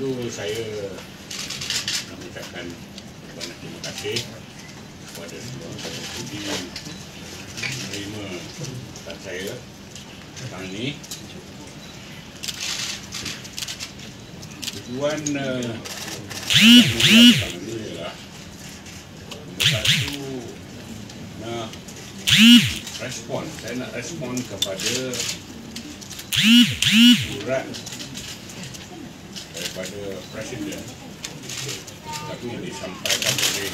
dulu saya nak mengucapkan banyak terima kasih kepada semua yang sudi menerima tempat saya sekarang ini. Tujuan pertama ini ialah nombor satu, nak respon. Saya nak respon kepada surat daripada Presiden tapi yang disampaikan oleh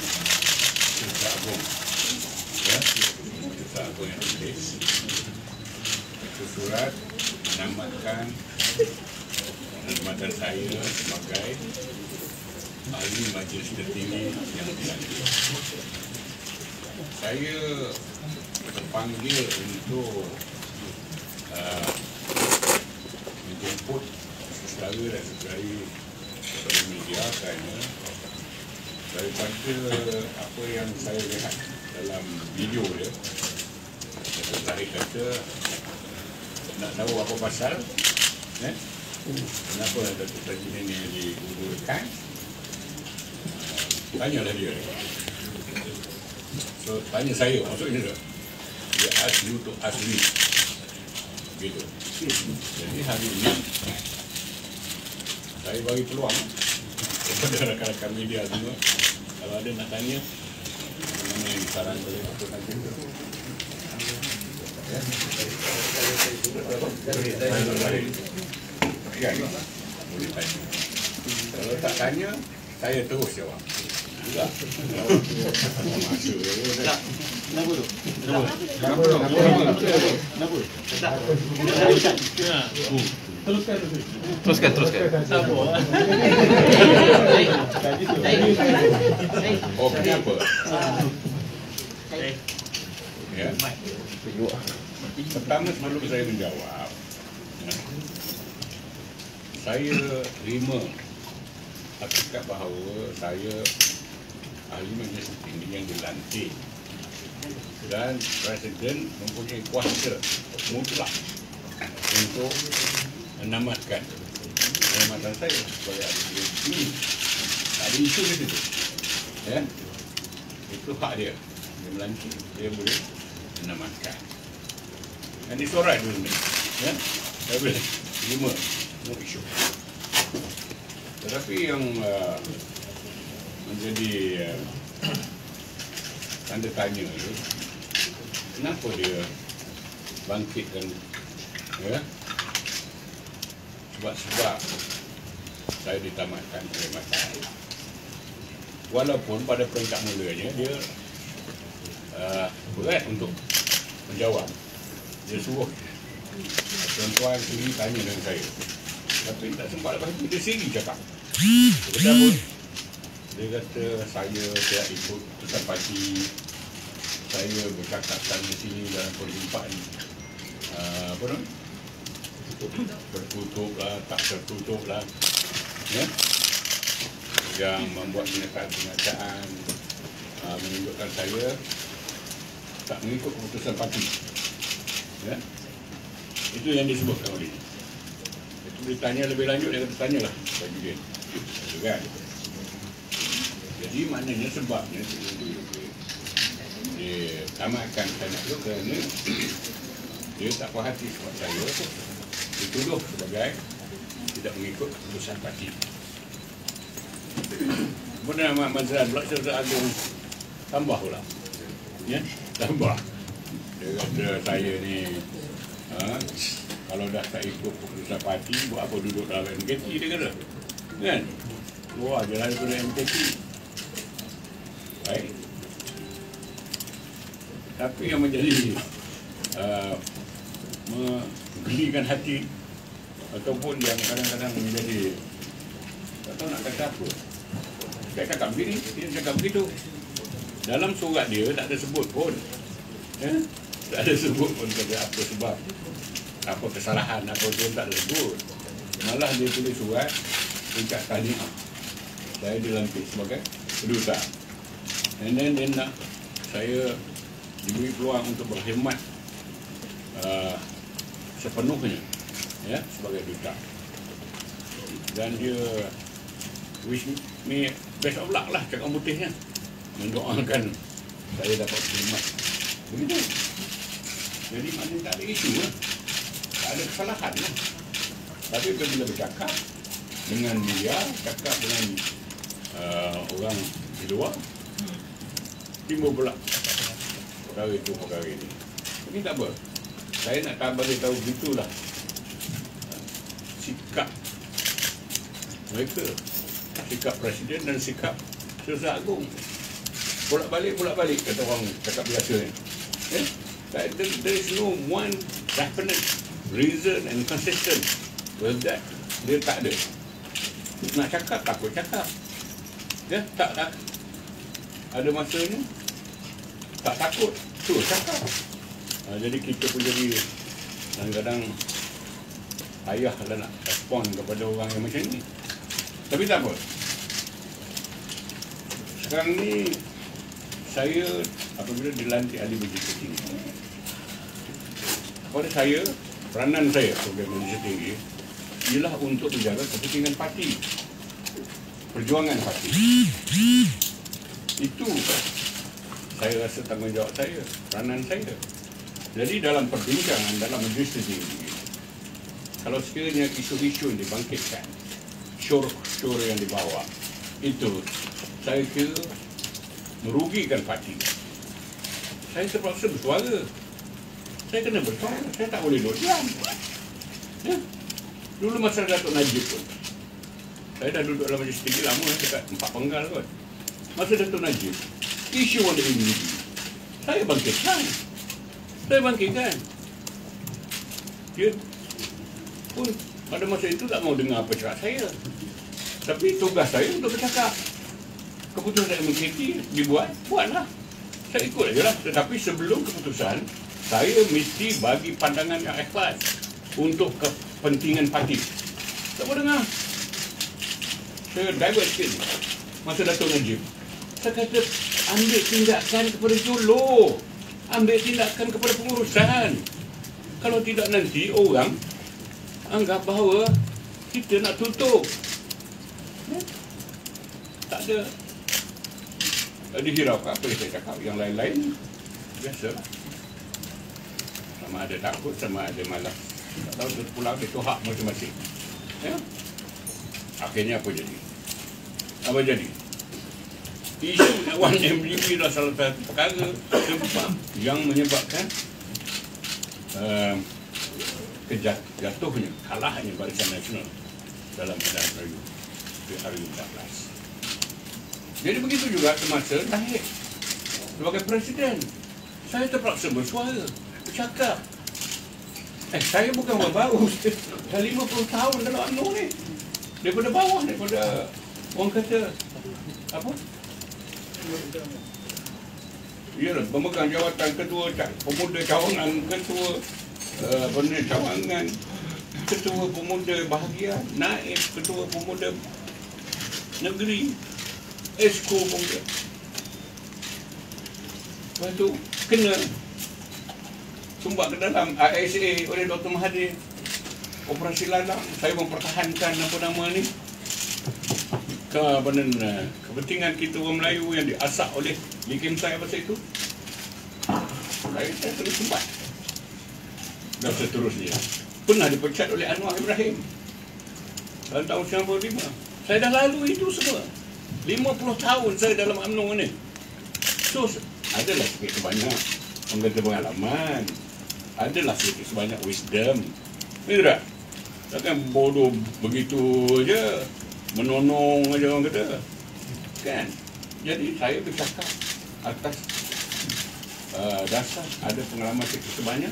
Ketua Agung, ya, Ketua Agung yang tulis itu surat menamatkan penghormatan saya sebagai ahli Majlis Tertinggi yang dilantik. Saya terpanggil untuk menjemput saudara dan saudari kepada media kerana daripada apa yang saya lihat dalam video dia, saudari kata nak tahu apa pasal, kenapa Datuk Presiden ini digugurkan, tanyalah dia. So tanya saya, maksudnya dia ask you to ask me, gitu. Jadi hari ini saya bagi peluang kepada rakan-rakan media semua, kalau ada nak tanya mana yang disarankan oleh Datuk Najib. Ya, boleh tanya. Kalau tak tanya, saya terus jawab. Enggak. Kenapa tu? Teruskan. Oh, kenapa? Ya. Pertama, sebelum saya menjawab, saya terima hakikat bahawa saya ahli Majlis Tertinggi yang dilantik dan Presiden mempunyai kuasa mutlak untuk menamatkan penghormatan saya sebagai ahli Majlis Tertinggi. Tak ada isu di situ, ya. Itu hak dia. Dia melantik, dia boleh menamatkan. Dan it's alright dulu ni, ya. Saya boleh terima, no isu. Tetapi yang menjadi tanda tanya itu, kenapa dia bangkitkan, ya, sebab-sebab saya ditamatkan perkhidmatan. Walaupun pada peringkat mulanya dia berat untuk menjawab. Dia suruh tuan-tuan sendiri tanya dengan saya, tapi tak sempat. Lepas itu dia sendiri cakap. Dia kata apa? Dia kata saya tidak ikut keputusan parti, saya bercakap sana sini dalam perjumpaan apa tu? Tertutup lah, tak tertutup lah, ya? Yang membuat pernyataan menunjukkan saya tak mengikut keputusan parti, ya? Itu yang disebutkan oleh dia. Itu ditanya lebih lanjut, dia kata tanyalah bagi dia, itu kan? Jadi maknanya sebabnya dia tamatkan saya itu kerana dia tak puas hati sebab saya dituduh sebagai tidak mengikut keputusan parti. Kemudian Ahmad Mazlan pula Serta Agung tambah pula, ya, tambah. Dia kata saya ni kalau dah tak ikut keputusan parti, buat apa duduk dalam MKT, dia kata, kan? Wah, jalan daripada MKT. Baik. Tapi yang menjadi menggelikan hati ataupun yang kadang-kadang menjadi tak tahu nak kata apa. Dia cakap begini, dia cakap begitu. Dalam surat dia tak ada sebut pun, ya? Tak ada sebut pun kata apa sebab, apa kesalahan, apa pun tak ada sebut. Malah dia tulis surat tingkat tahniah saya dilantik sebagai keduta. And then dia nak saya diberi peluang untuk berkhidmat sepenuhnya, ya, sebagai duta. Dan dia wish me best of luck lah cakap putihnya. Mendoakan saya dapat khidmat. Begitu. Jadi maknanya tak ada isu lah. Tak ada kesalahan lah. Tapi bila bercakap dengan dia, cakap dengan orang di luar, timbul pula perkara itu, perkara ini. Ini tak apa. Saya nak bagi tahu begitulah sikap mereka, sikap Presiden dan sikap Sesat Agung. Bolak-balik kata orang cakap biasa ni. There is no one definite reason and consistent with that. Dia tak ada. Nak cakap, takut cakap. Ya, tak. Ada masanya, tak takut, tu cakap. Jadi kita pun jadi kadang-kadang payah lah nak respon kepada orang yang macam ni. Tapi tak apa. Sekarang ni, saya apabila dilantik ahli Majlis Tinggi, kepada saya, peranan saya sebagai Majlis Tinggi ialah untuk menjaga kepentingan parti, perjuangan parti. Itu saya rasa tanggungjawab saya, peranan saya. Jadi dalam perbincangan dalam Majlis Tinggi, kalau sekiranya isu-isu yang dibangkitkan, syur yang dibawa, itu saya kira merugikan parti. Saya terpaksa bersuara. Saya kena bersuara. Saya tak boleh duduk diam. Ya? Dulu masa Datuk Najib pun, saya dah duduk dalam Majlis Tinggi lama, dekat 4 penggal kot. Masa Datuk Najib, isu warna ini, saya bangkitkan. Dia pun pada masa itu tak mau dengar apa cakap saya. Tapi tugas saya untuk bercakap. Keputusan MKT buatlah. Saya ikut aja lah. Tetapi sebelum keputusan, saya mesti bagi pandangan yang ikhlas untuk kepentingan parti. Tak mau dengar. Saya divert sikit. Masa Datuk Najib, saya kata ambil tindakan kepada Jolo. Ambil tindakan kepada pengurusan. Kalau tidak nanti orang anggap bahawa kita nak tutup. Tak ada dihiraukan apa yang saya cakap. Yang lain-lain biasa. Sama ada takut, sama ada malas. Tak tahu pulang itu hak masing-masing. Ya? Akhirnya apa jadi? Isu Wan MDB adalah salah satu perkara sebab yang menyebabkan jatuhnya, kalahnya Barisan Nasional dalam Pilihan Raya di hari 14. Jadi begitu juga semasa Tahir sebagai Presiden, saya terpaksa bersuara, bercakap. Saya bukan orang baru, dah 50 tahun dalam UMNO ni. Daripada bawah, daripada orang kata apa? Iyalah, pemegang jawatan ketua pemuda cawangan, ketua cawangan, ketua pemuda bahagia, naib ketua pemuda negeri, esko pemuda. Lepas tu kena tumbak ke dalam ASA oleh Dr. Mahathir. Operasi Lalang, saya mempertahankan nama-nama ni kepentingan kita orang Melayu yang diasak oleh Lee Kim Sai masa itu. Saya terus sempat. Dan seterusnya pernah dipecat oleh Anwar Ibrahim dalam tahun 95. Saya dah lalu itu semua. 50 tahun saya dalam UMNO ni. So adalah sikit sebanyak pengalaman, adalah sikit sebanyak wisdom. Betul tak? Takkan bodoh begitu je, menonong aja orang kata. Kan? Jadi saya bercakap atas dasar ada pengalaman sikit sebanyak.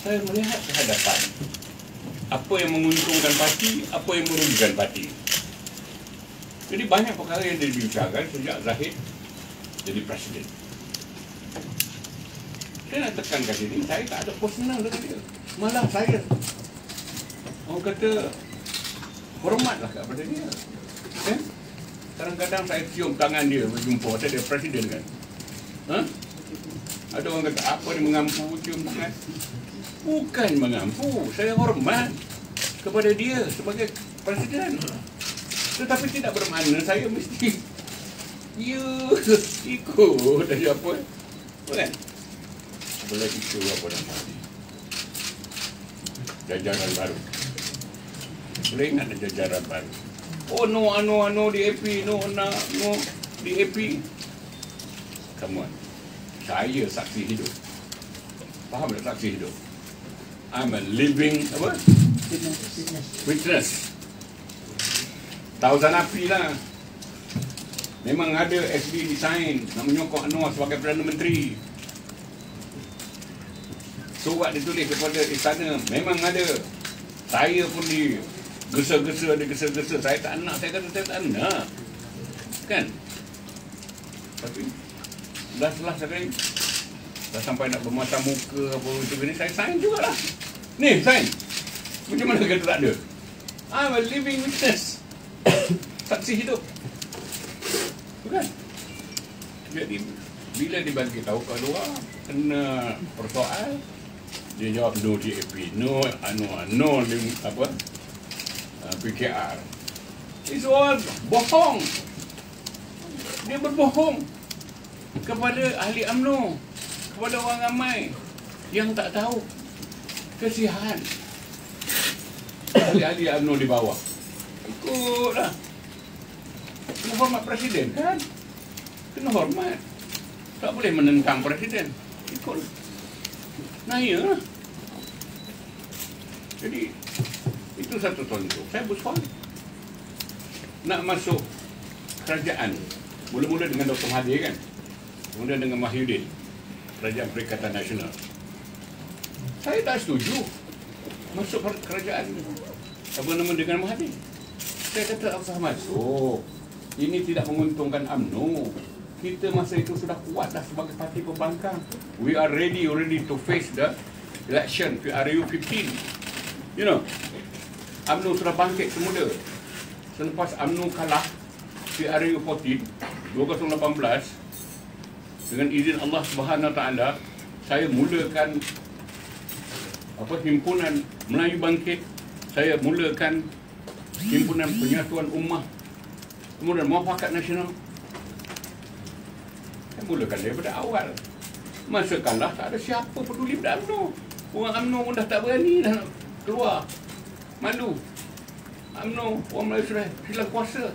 Saya melihat ke hadapan apa yang menguntungkan parti, apa yang merugikan parti. Jadi banyak perkara yang dibincangkan sejak Zahid jadi Presiden. Saya nak tekankan sini, saya tak ada personal dengan dia. Malah saya, orang kata, hormatlah kepada dia. Kadang-kadang saya cium tangan dia berjumpa, saya dia Presiden kan. Ada orang kata, apa dia mengampu cium tangan? Bukan mengampu, saya hormat kepada dia sebagai Presiden. Tetapi tidak bermakna saya mesti ikut dari apa. Bukan? Boleh itu apa nama ni? Jajaran baru. Boleh ingat jajaran baru. Oh no DAP, no DAP. Come on. Saya saksi hidup. Faham tak saksi hidup? I'm a living apa? Witness. Tahu Zanapi lah. Memang ada SB design nak menyokong Anwar sebagai Perdana Menteri. Surat ditulis kepada istana, memang ada. Saya pun di gesa-gesa. Saya tak nak, saya kata saya tak nak. Kan? Tapi dah sekali. Dah sampai nak bermata muka apa itu ni, saya sign jugalah. Ni, sign. Macam mana kata tak ada? I'm a living witness. Saksi hidup. Bukan? Jadi, bila dibagi tahu kat luar, kena persoal, dia jawab no DAP, no apa? PKR. It's all bohong. Dia berbohong kepada ahli UMNO, kepada orang ramai yang tak tahu kesihan ahli-ahli UMNO di bawah. Ikutlah. Kena hormat Presiden kan? Kena hormat. Tak boleh menentang Presiden. Ikut. Nah ya. Jadi itu satu contoh. Saya bersuara nak masuk kerajaan. Mula-mula dengan Dr. Mahathir kan? Kemudian dengan Mahyudin, Kerajaan Perikatan Nasional. Saya tak setuju masuk kerajaan apa nama dengan Mahathir. Saya kata tak usah masuk. Ini tidak menguntungkan UMNO. Kita masa itu sudah kuat dah sebagai parti pembangkang. We are ready already to face the election PRU 15. You know, UMNO sudah bangkit semula. Selepas UMNO kalah PRU 14 2018, dengan izin Allah Subhanahu Wa Taala, saya mulakan apa himpunan Melayu Bangkit. Saya mulakan himpunan Penyatuan Ummah, kemudian Muafakat Nasional. Saya mulakan daripada awal. Masa kalah tak ada siapa peduli pada UMNO. Orang UMNO pun dah tak berani dah keluar. Malu. UMNO, orang Melayu sudah hilang kuasa.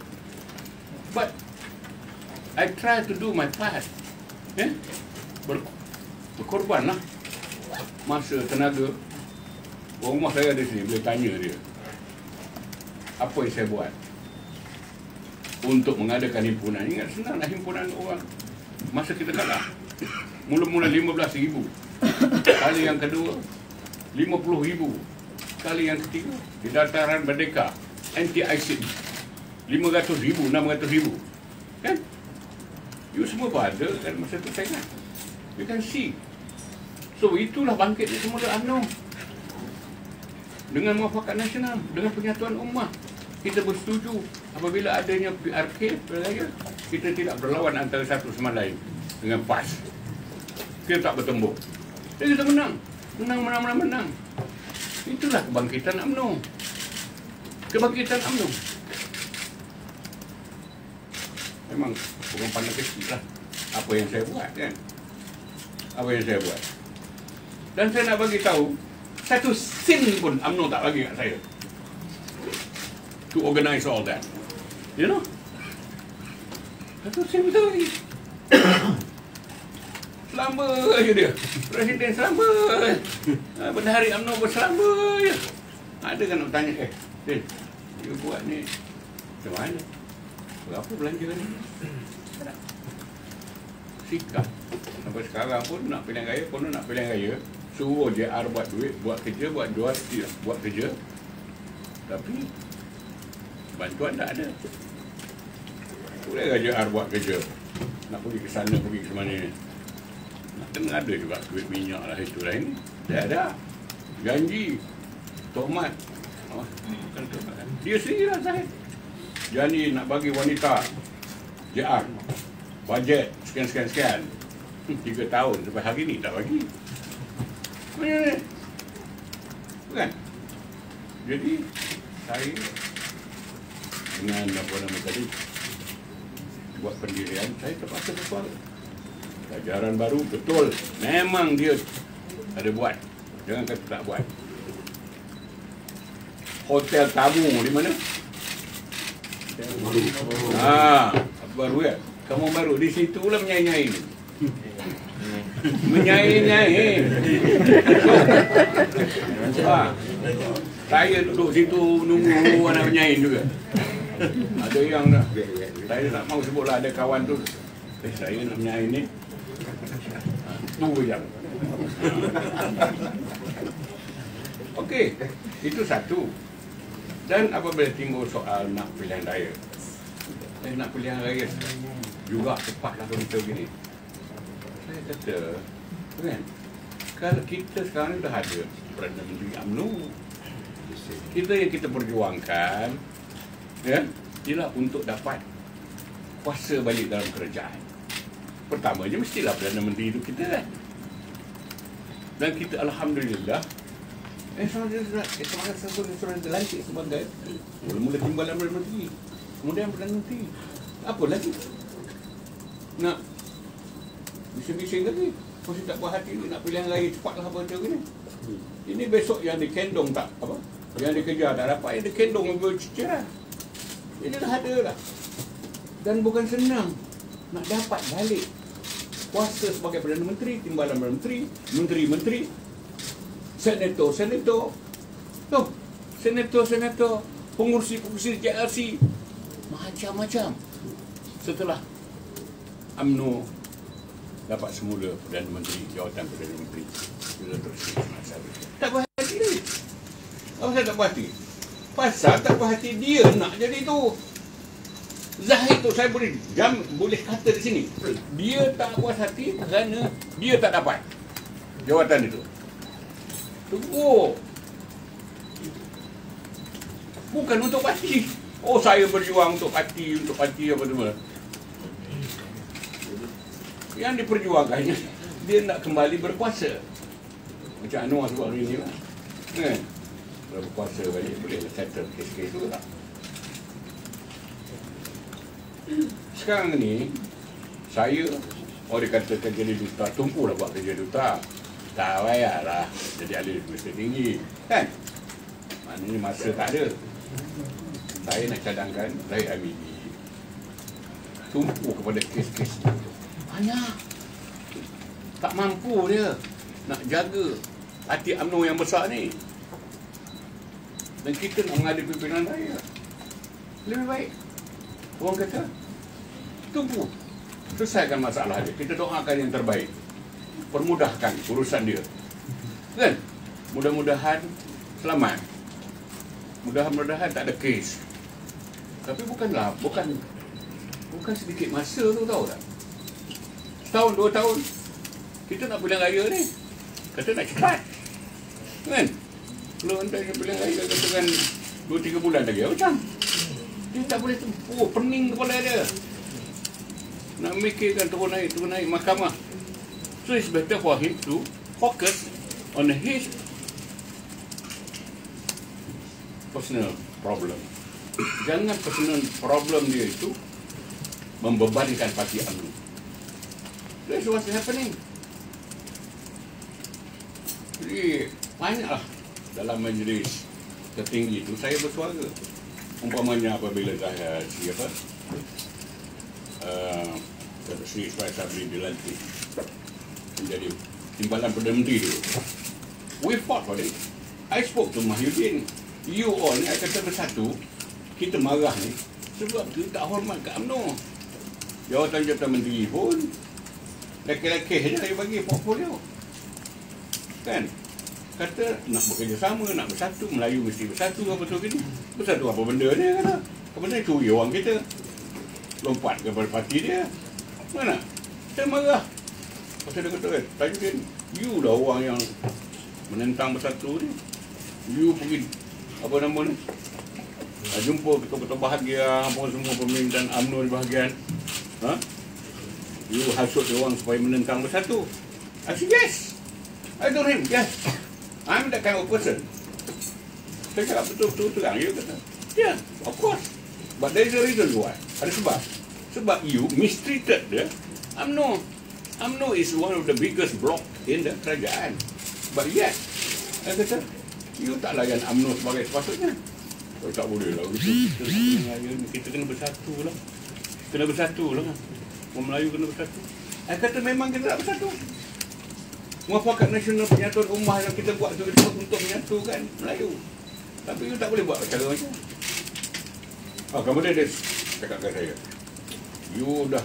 But I try to do my part. Berkorban lah. Masa, tenaga. Orang rumah saya ada sini, boleh tanya dia. Apa yang saya buat untuk mengadakan himpunan. Ingat, senanglah himpunan orang. Masa kita kalah, mula-mula 15,000. Kali yang kedua 50,000. Kali yang ketiga di dataran Merdeka anti-ISIS 500,000, 600,000. Kan? You semua pada kan masa tu saya ingat. You can see. So itulah bangkit di semula UMNO. Dengan Muafakat Nasional, dengan Penyatuan Ummah, kita bersetuju apabila adanya PRK, kita tidak berlawan antara satu sama lain dengan PAS. Kita tak bertembur. Dan kita menang. Menang. Itulah kebangkitan UMNO. Kebangkitan UMNO. Memang orang pandang kecil lah apa yang saya buat kan. Apa yang saya buat. Dan saya nak bagi tahu, satu sen pun UMNO tak bagi kat saya to organize all that. You know? Satu sen betul lagi. Selamba je dia. Presiden selamba. Bendahari UMNO berselamba je. Ada kan nak tanya, Din, you buat ni macam mana? Berapa belanja ni? Sikap. Sampai sekarang pun nak pilihan raya, konon nak pilihan raya, suruh JR buat duit, buat kerja, buat jual, buat kerja. Tapi bantuan tak ada. Boleh ke JR buat kerja? Nak pergi ke sana, pergi ke mana ni? Nak kena ada juga duit minyak lah, itu lah ini. Tak ada. Janji. Tohmat. Bukan tohmat. Dia sendiri lah saya. Janji nak bagi wanita JR bajet sekian 3 tahun sampai hari ni tak bagi. Bukan? Jadi saya dengan apa nama tadi, buat pendirian, saya terpaksa bersuara. Ajaran baru betul, memang dia ada buat, jangan kata tak buat. Hotel tamu di mana? Baru ya, kamu baru di situ lah menyai-nyai ni. Menyai-nyai. Saya duduk situ nunggu anak menyai juga. Ada yang dah. Saya tak mau sebutlah, ada kawan tu. Saya nak menyai ni. Tunggu jam. Okey, itu satu. Dan apabila timbul soal nak pilihan raya, nak pilihan raya juga cepatlah berita begini. Saya kata, kan, kalau kita sekarang dah ada Perdana Menteri UMNO, yang kita perjuangkan, ya, ialah untuk dapat kuasa balik dalam kerajaan. Pertamanya mestilah Perdana Menteri itu kita, kan. Dan kita alhamdulillah sudah dilantik sebagai mula-mula timbalan Perdana Menteri, kemudian Perdana Menteri. Apa lagi nak bising-bising lagi? Mesti tak puas hati nak pilihan raya cepatlah apa macam ni. Ini besok yang dikendong tak apa? Yang dikejar tak dapat, yang dikendong bercecerah. Ini dah ada lah. Dan bukan senang nak dapat balik kuasa sebagai Perdana Menteri, timbalan Perdana Menteri, menteri-menteri, senator, senator, pengurusi JRC, macam-macam. Setelah UMNO dapat semula Perdana Menteri, jawatan Perdana Menteri, bila terus tak puas hati ni. Apa saya tak puas hati? Pasal tak puas hati dia nak jadi tu. Zahid tu saya boleh kata di sini, dia tak puas hati kerana dia tak dapat jawatan itu. Tunggu. Bukan untuk parti. Oh, saya berjuang untuk parti apa semua. Yang diperjuangkannya, dia nak kembali berkuasa. Macam Anwar sebab hari ni lah. Kan? Kalau berkuasa balik, boleh settle kes-kes tu tak? Sekarang ni, saya, dikatakan jadi duta, tumpulah buat kerja duta. Tak payahlah jadi ahli diplomatik tinggi, kan? Maknanya masa tak ada. Saya nak cadangkan, saya ambil tumpu kepada kes-kes itu. Banyak. Tak mampu dia nak jaga hati UMNO yang besar ni. Dan kita nak menghadapi pilihan raya. Lebih baik orang kata, tunggu, selesaikan masalah dia. Kita doakan yang terbaik, permudahkan urusan dia, kan? Mudah-mudahan selamat, mudah-mudahan tak ada kes. Tapi bukan sedikit masa tu, tahu tak? Setahun, 2 tahun kita nak pilihan raya ni, kata nak cepat, kan? Kalau antara pilihan raya katakan 2-3 bulan lagi, macam dia tak boleh tempuh, pening kepala dia nak mikirkan turun naik mahkamah. So it's better for him to focus on his personal problem. Jangan personal problem dia itu membebankan parti UMNO. That's what's happening. Jadi banyaklah dalam majlis tertinggi itu saya bersuara. Umpamanya apabila saya Sri Ismail Sabri dilantik menjadi timbalan Perdana Menteri dulu. We fought for it. I spoke to Mahyudin. You all ni kata bersatu, kita marah ni sebab kita tak hormat ke UMNO. Jawatan menteri pun laki-laki saja dia bagi portfolio, kan? Kata nak bekerjasama, nak bersatu, Melayu mesti bersatu, apa tu gini. Bersatu apa benda dia kata? Apa benda curi orang kita, lompat kepada parti dia. Mana? Saya marah. Pasal dia kata, Tajuddin, you dah orang yang menentang bersatu ni. You pergi, apa nama ni? Jumpa ketua-ketua bahagian, apa semua pemerintahan UMNO di bahagian. You hasut dia orang supaya menentang bersatu. I said, yes. I told him, yes. I'm that kind of person. Saya cakap betul-betul terang. Dia kata, yeah, of course. But there is a reason why. Ada sebab. Sebab you mistreated the UMNO. UMNO is one of the biggest bloc in the kerajaan. But yet, saya kata, you tak layan UMNO sebagai sepatutnya. Oh, tak boleh lah. Kita kena bersatu lah. Kena bersatu lah. Orang Melayu kena bersatu. Saya kata memang kita tak bersatu. Muafakat nasional penyatuan ummah yang kita buat tu untuk menyatukan Melayu. Tapi you tak boleh buat cara macam. Kemudian dia cakap kat saya, you dah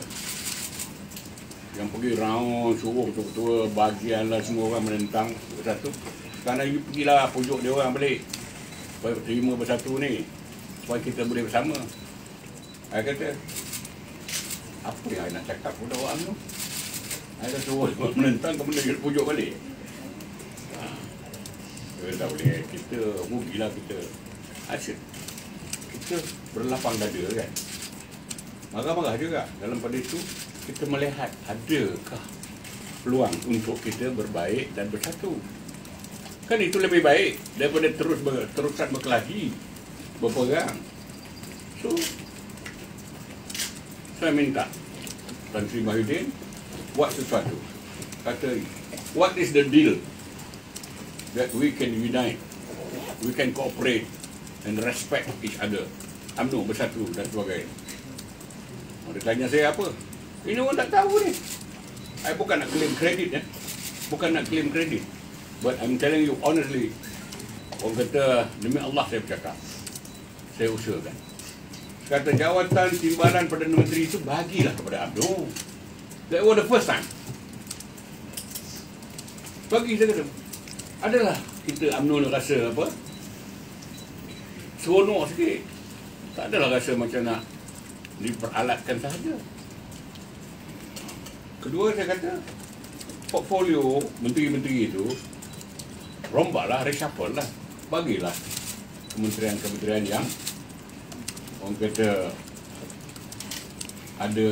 yang pergi round suruh ketua-ketua bahagian lah semua orang menentang bersatu. Sekarang you pergilah pujuk dia orang balik supaya terima bersatu ni, supaya kita boleh bersama. Saya kata, apa yang saya nak cakap pada orang tu? Saya kata suruh menentang, kemudian dia pujuk balik. Kita tak boleh, kita rugilah kita. Asyik kita berlapang dada kan. Marah-marah juga. Dalam pada itu kita melihat adakah peluang untuk kita berbaik dan bersatu. Kan itu lebih baik daripada terusan berkelahi, berperang. So saya minta Tan Sri Mahyudin buat sesuatu. Kata, what is the deal that we can unite, we can cooperate and respect each other. UMNO bersatu dan sebagainya. Dia tanya saya apa? Ini orang tak tahu ni. Saya bukan nak claim kredit ya. Bukan nak claim kredit. But I'm telling you honestly. Orang kata demi Allah saya bercakap. Saya usahakan. Kata jawatan timbalan Perdana Menteri itu bagilah kepada UMNO. That was the first time. Bagi saya kata. Adalah kita UMNO rasa apa? Seronok sikit. Tak adalah rasa macam nak diperalatkan sahaja. Kedua saya kata, portfolio menteri-menteri itu rombaklah, reshuffle lah. Bagilah kementerian-kementerian yang orang kata ada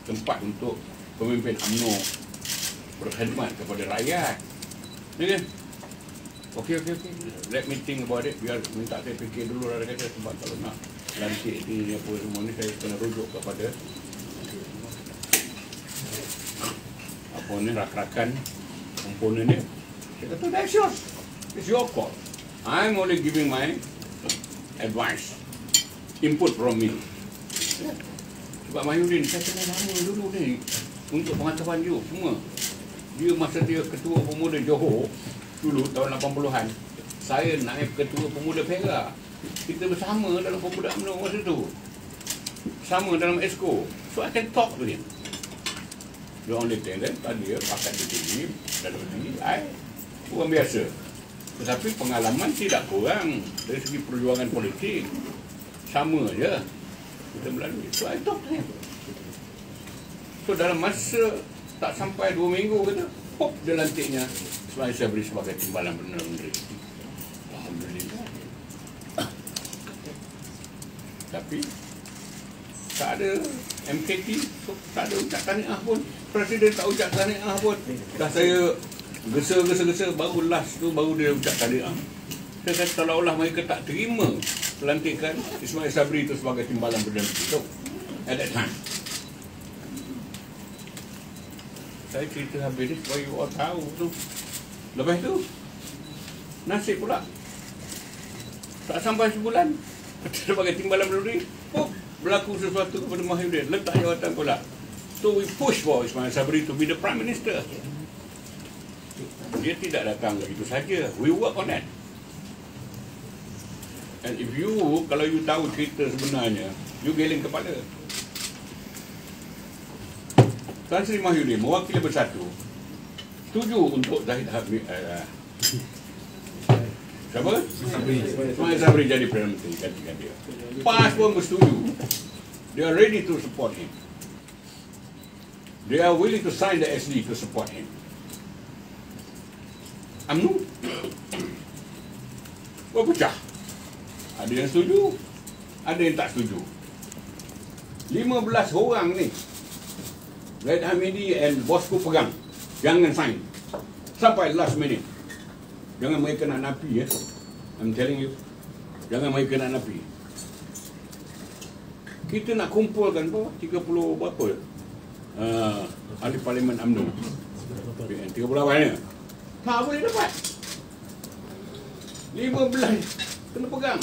tempat untuk pemimpin UMNO berkhidmat kepada rakyat. Ya kan? Okey. Let me think about it. Biar minta saya fikir dulu lah kata, sebab kalau nak lantik ni apa semua ni saya kena rujuk kepada apa ni rakan-rakan komponen ni. Saya kata that's yours. It's your call. I'm only giving my advice, input from me. Ya. Sebab Mahyudin saya kena lama dulu ni untuk pengetahuan you semua. Dia masa dia ketua pemuda Johor dulu tahun 80-an, saya naib ketua pemuda Perak. Kita bersama dalam pemuda UMNO masa tu, sama dalam ESCO. So I can talk to him. The only thing that tadi pakat di sini dalam ini, orang biasa. Tetapi pengalaman tidak kurang dari segi perjuangan politik, sama je kita melalui. So I talk to him. So dalam masa tak sampai 2 minggu kata, pop dia lantiknya saya beri sebagai timbalan Perdana Menteri. Alhamdulillah. Tapi tak ada MKT, so, tak ada ucap tahniah pun. Presiden tak ucap tahniah pun. Dah saya gesa-gesa baru last tu baru dia ucap tahniah. Saya kata seolah-olah mereka tak terima pelantikan Ismail Sabri itu sebagai timbalan Perdana Menteri. So, at that time. Saya cerita habis ni supaya you all tahu tu. Lepas tu, nasib pula. Tak sampai sebulan, sebagai timbalan Perdana Menteri, berlaku sesuatu kepada Mahyudin, letak jawatan pula. So we push for Ismail Sabri to be the Prime Minister. Dia tidak datang begitu saja. We work on that. And if you, kalau you tahu cerita sebenarnya, you geleng kepala. Tan Sri Mahyudin, mewakili bersatu, setuju untuk Zahid Hamid siapa? Ismail Sabri jadi Perdana Menteri, gantikan dia. PAS pun bersetuju. They are ready to support him. They are willing to sign the SD to support him. UMNO berpecah. Ada yang setuju, ada yang tak setuju. 15 orang ni Zahid Hamidi and bosku pegang, jangan sign sampai last minute. Jangan mereka nak napi ya. I'm telling you. Jangan main kena api. Kita nak kumpulkan 30 berapa? Ahli Parlimen UMNO. 30 awalnya. Tak boleh dapat. 15 kena pegang.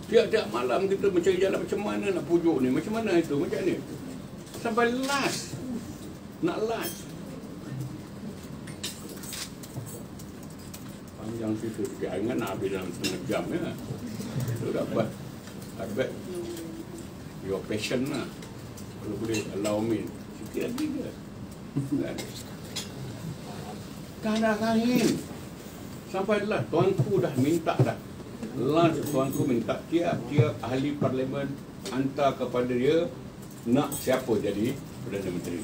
Tiap-tiap malam kita mencari jalan macam mana nak pujuk ni, macam mana itu, macam ni. Sampai last. Nak last. Panjang situ sikit. Ingat nak habis dalam setengah jam ya. Itu dapat. Agak your passion lah. Kalau boleh allow me sikit lagi ke. Tak ada angin. Sampailah tuanku dah minta dah. Tuanku minta tiap-tiap ahli parlimen hantar kepada dia nak siapa jadi Perdana Menteri.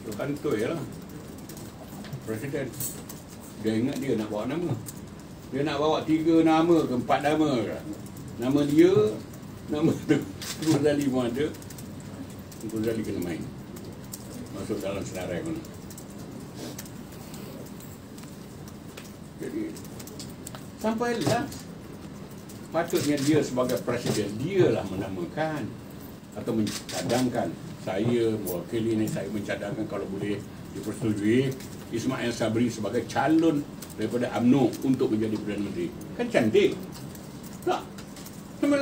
So kantoi lah Presiden. Dia ingat dia nak bawa nama. Dia nak bawa 3 nama ke 4 nama ke. Nama dia, nama tu Tun Razali pun ada. Tun Razali kena main masuk dalam senarai pun. Jadi sampailah patutnya dia sebagai presiden, dialah menamakan atau mencadangkan. Saya mewakili ni, saya mencadangkan kalau boleh dipersetujui Ismail Sabri sebagai calon daripada UMNO untuk menjadi Perdana Menteri. Kan cantik. Tak. 19.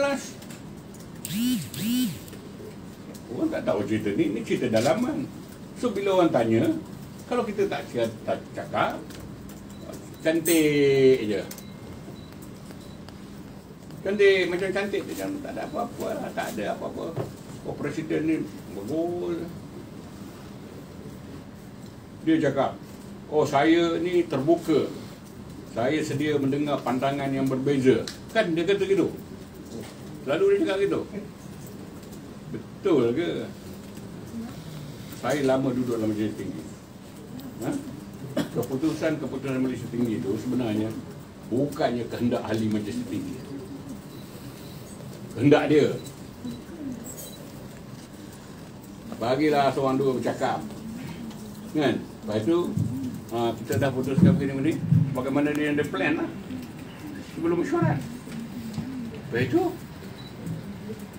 Orang tak tahu cerita ni cerita dalaman. So bila orang tanya, kalau kita tak cakap, cantik je. Cantik, macam cantik je, tak ada apa-apa lah, tak ada apa-apa. Oh, presiden ni bagus. Dia cakap, oh saya ni terbuka. Saya sedia mendengar pandangan yang berbeza. Kan dia kata gitu. Lalu dia cakap gitu. Betul ke? Saya lama duduk dalam Majlis Tinggi. Keputusan Majlis Tinggi itu sebenarnya bukannya kehendak ahli Majlis Tinggi. Kehendak dia. Bagilah seorang dua bercakap. Kan? Lepas itu kita dah putuskan begini-begini. Bagaimana dia ada plan lah. Sebelum mesyuarat. Lepas itu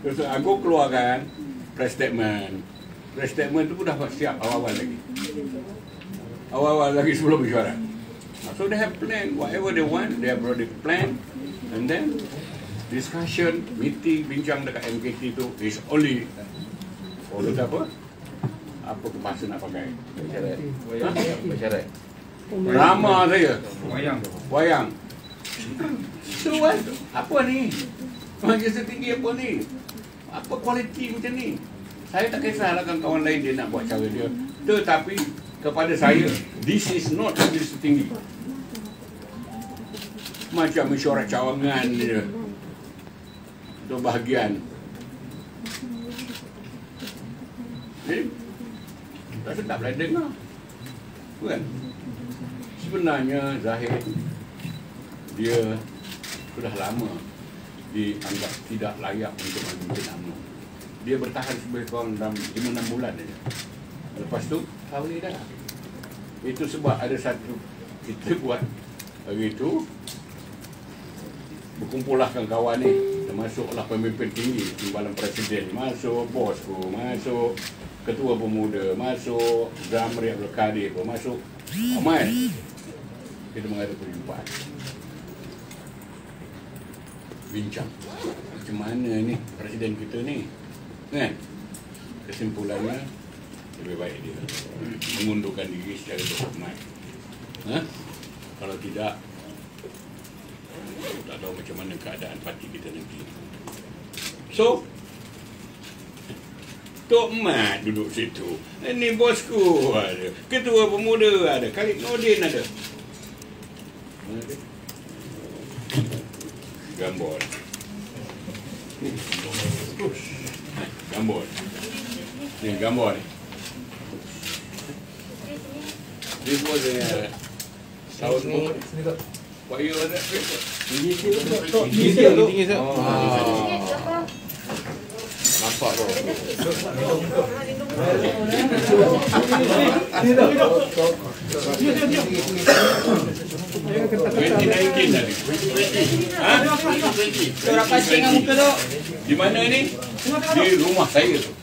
Terus Agung keluarkan press statement. Press statement itu pun dah siap awal-awal lagi. Awal-awal lagi sebelum mesyuarat. So they have plan whatever they want, they have already planned, and then discussion, meeting, bincang dekat MKT itu is only for apa? Apa bahasa nak pakai? Syarat. Drama saya. Wayang. So what? Apa ni? Majlis Tinggi apa ni? Apa kualiti macam ni? Saya tak kisahlah kawan-kawan lain dia nak buat cara dia. Tetapi kepada saya, this is not Majlis Tinggi. Macam mesyuarat cawangan dia. Itu bahagian. Jadi, tak sedap lah dengar. Bukan? Sebenarnya Zahid, dia sudah lama dianggap tidak layak untuk memimpin UMNO. Dia bertahan sebagai kurang dalam 5-6 bulan saja. Lepas tu, tahun dah. Itu sebab ada satu, kita buat hari itu, berkumpullah kawan-kawan ni, termasuklah pemimpin tinggi, timbalan presiden, masuk bosku, masuk ketua pemuda, masuk Zamri Abdul Kadir, masuk Ahmad. Kita mengadakan perjumpaan. Bincang macam mana ni presiden kita ni, kan? Kesimpulannya lebih baik dia mengundurkan diri secara berhormat. Kalau tidak, tak tahu macam mana keadaan parti kita nanti. So Tok Mat duduk situ, ini bosku ada, ketua pemuda ada, Khalid Nordin ada. Gambar. Gambar. Ni gambar ni. This was a tahun ni. What year was that? Tinggi tu. Nampak tu. 2019 tadi. Hah? Orang pasing ang muka tu. Di mana ni? Di rumah saya tu.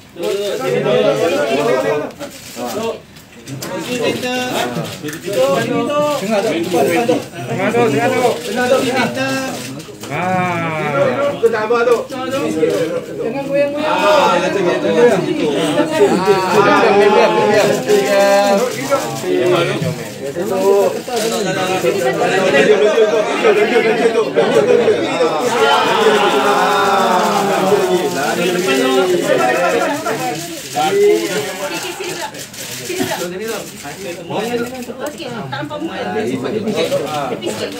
Jangan goyang-goyang. Okey, tanpa muka. Tepi sikit.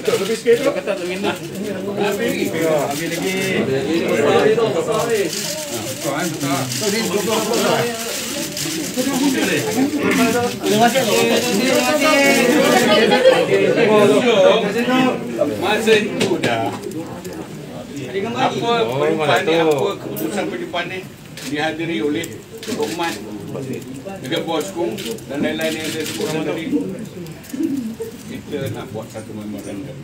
Lebih sikit tu. Kata tu minum. Ambil lagi. Masa itu dah. Apa perjumpaan ni, apa keputusan perjumpaan ni dihadiri oleh Tok Mat dengan bosku dan lain-lain yang saya sebutkan tadi. Kita nak buat satu memorandum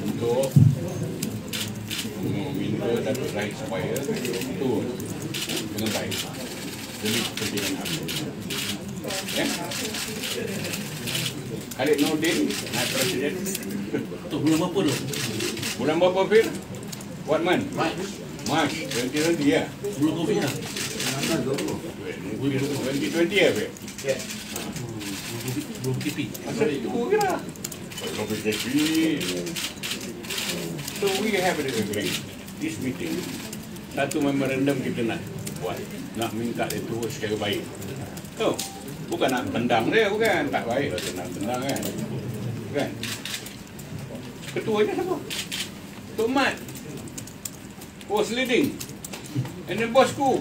untuk meminta Datuk Zahid supaya betul dengan baik demi kepentingan aku. Ya? Khalid Nordin, naik Presiden. Untuk bulan berapa tu? Bulan berapa, Fir? What month? March 2020 ya? Sebelum Covid lah. 2020 ya, Fir? Ya. Belum KP. Masa itu kira. Belum KP. So we have an agreement. This meeting, satu memorandum kita nak buat. Nak minta itu secara baik. So, bukan nak tendang dia, bukan. Tak baik lah nak tendang kan. Kan? Ketuanya siapa? Tok Mat was leading. And then bosku.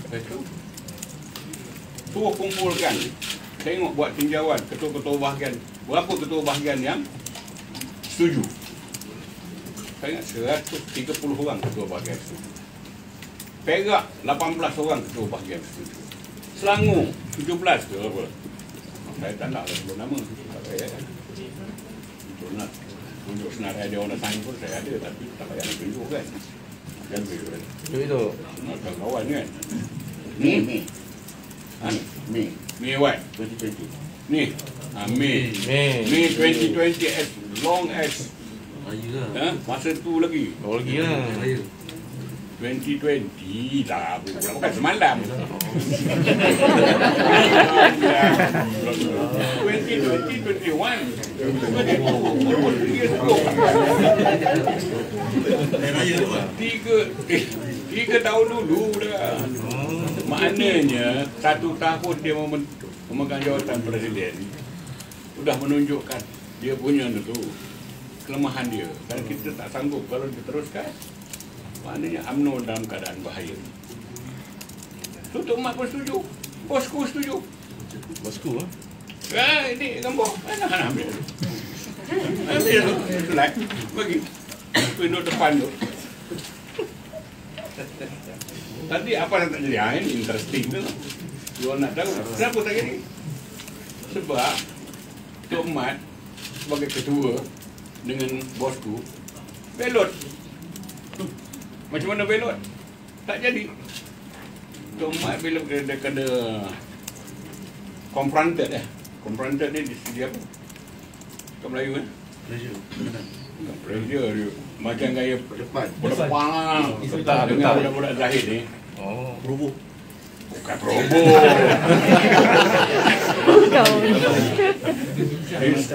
Lepas tu suruh kumpulkan, tengok buat tinjauan ketua-ketua bahagian. Berapa ketua bahagian yang setuju? Saya ingat 130 orang ketua bahagian setuju. Perak 18 orang ketua bahagian setuju. Selangor 17 ke apa? Saya tak nak sebut nama. Tak payah kan? Betul nak tunjuk senarai dia orang datang pun saya ada, tapi tak payah nak tunjuk kan? Jaga kan? Itu. Nak kawan kan? Mei. Mei what? 2020. Ni. Mei 2020 as long as Raya lah. masa tu lagi. Oh lagi lah. Raya. 2020 lah, bukan semalam. 3 tahun dulu dah. Maknanya 1 tahun dia memegang jawatan presiden, sudah menunjukkan dia punya itu kelemahan dia, dan kita tak sanggup kalau diteruskan. Maknanya UMNO dalam keadaan bahaya. So Tok Mat pun setuju, bosku setuju. Bosku lah. Ini gambar, ambil dulu. Ambil dulu, slide, bagi pintu depan tu. Tadi apa yang tak jadi? Ini interesting tu. You nak tahu kenapa tak jadi? Sebab Tok Mat sebagai ketua dengan bosku belot. Macam mana belot? Tak jadi. Tok Mat bila dia kena confronted confronted ni dia apa? Kat Melayu kan? Pressure dia. Macam gaya berdepan lah. Dengan budak-budak Zahid ni. Oh. Roboh. Bukan roboh.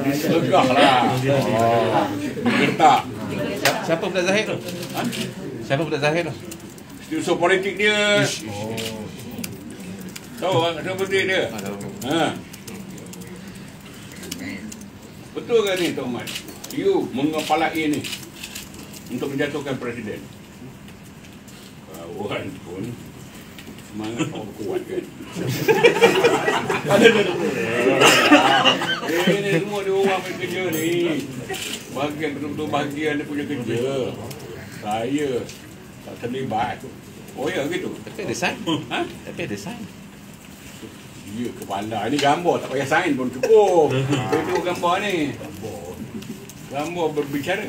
Diselegah lah. Gertak. Siapa budak Zahid tu? Siapa budak Zahid tu? Usul politik dia. Tahu tak politik dia? Ha. Betul ke ni Tok Mat? You mengepalai ni untuk menjatuhkan presiden. Kawan pun semangat orang kuat kan. Ini semua dia orang punya kerja ni. Bahagian betul-betul bahagian dia punya kerja. Saya tak terlibat. Oh ya gitu. Tapi ada sign. Ha? Tapi ada sign. dia kepala. Ini gambar tak payah sign pun cukup. Itu gambar ni. Gambar berbicara.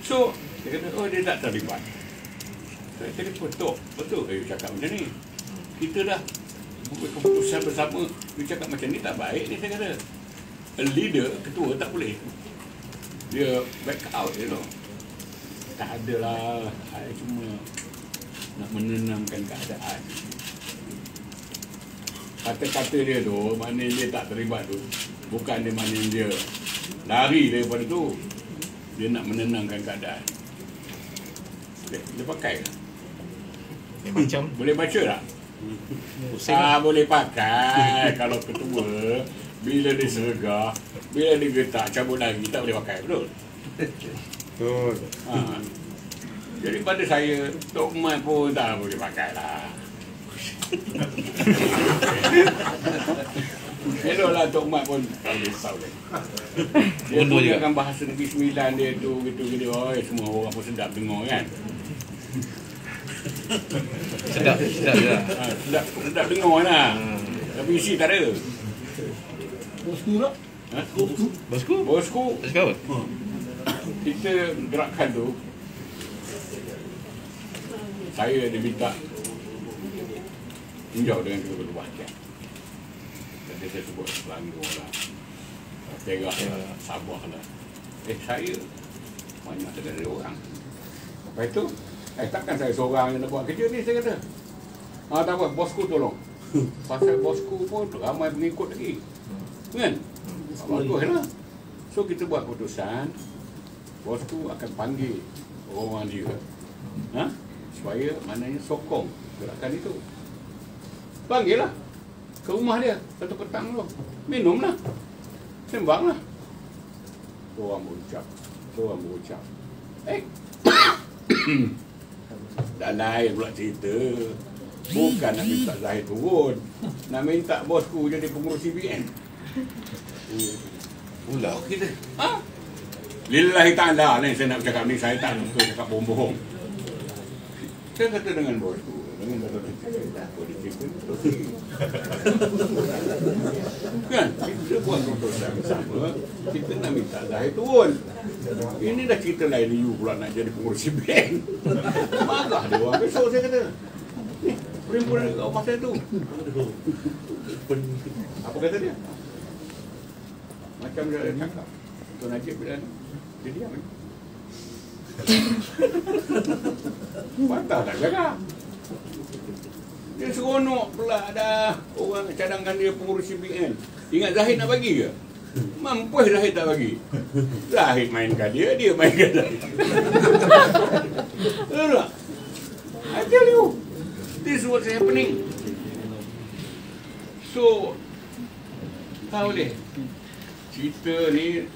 So, dia kata, oh dia tak terlibat. Saya kata, betul dia cakap macam ni. Kita dah buat keputusan bersama. Dia cakap macam ni tak baik ni, saya kata. A leader, ketua tak boleh. Dia back out, you know. Tak adalah, saya cuma nak menenangkan keadaan. Kata-kata dia tu, mana dia tak terlibat tu, bukan dia mana dia lari daripada tu. Dia nak menenangkan keadaan. Dia pakai tak? Macam Boleh baca tak? pusing. Boleh pakai. Kalau ketua, bila dia sergah, bila dia getak, cabut lagi, tak boleh pakai, betul? Betul. Jadi pada saya, Tok Mat pun tak boleh pakai lah. Elok lah Tok Mat pun tak risau dia. Dia gunakan bahasa Negeri Sembilan dia tu, gitu-gitu. Oh, semua orang pun sedap dengar kan. Sedap je. Sedap dengar lah. Tapi isi tak ada. Bosku tak? Bosku, Tak cakap apa? kita gerakan tu, saya diminta tinjau dengan ketua Ketua. Jadi saya sebut Selangor lah, Perak lah, Sabah lah. Saya banyak dengan dia orang. Lepas tu, takkan saya seorang yang nak buat kerja ni, saya kata. Tak apa, bosku tolong. Pasal bosku pun ramai pengikut lagi. Kan? Bagus lah. So kita buat keputusan, bosku akan panggil orang dia. Supaya maknanya sokong gerakan itu. Panggil lah ke rumah dia satu petang tu. Minum lah, sembang lah. Orang berucap. Dah lain pula cerita. Bukan nak minta Zahid turun, nak minta bosku jadi pengurus CBN. Pula. Kita lillahi ta'ala ni saya nak bercakap ni, saya tak suka cakap bohong-bohong. Saya kata dengan bosku, dengan Dato' Seri, dah boleh cerita kan, kita buat keputusan bersama, kita nak minta Zahid turun. Ini dah cerita lain, you pula nak jadi pengurus CBN. Marah dia orang. Besok saya kata, ni, perempuan kau pasal tu. Apa kata dia? Macam dia cakap, Tuan Najib bila ni, dia diam ni. Patah tak cakap. Dia seronok pula dah orang cadangkan dia pengurus CBN. Ingat Zahid nak bagi ke? Mampus Zahid tak bagi. Zahid mainkan dia, dia mainkan Zahid. Betul tak? I tell you, this is what's happening. So, tahu deh, cerita ni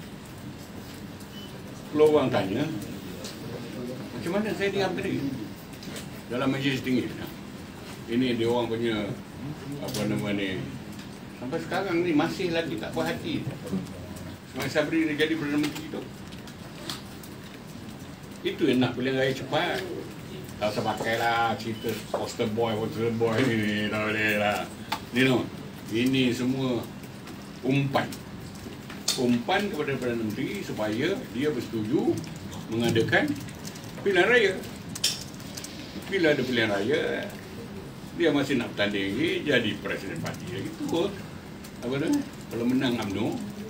kalau orang tanya, macam mana saya diam tadi dalam majlis tinggi. Ini dia orang punya apa nama ni, sampai sekarang ni masih lagi tak puas hati. Ismail Sabri dia jadi Perdana Menteri tu. Itu yang nak pilihan raya cepat. Tak usah pakai lah cerita poster boy ni, tak boleh lah. Ini semua umpan kepada Perdana Menteri supaya dia bersetuju mengadakan pilihan raya. Bila ada pilihan raya, dia masih nak bertanding lagi jadi presiden parti lagi tu. Apa namanya? Kalau menang UMNO,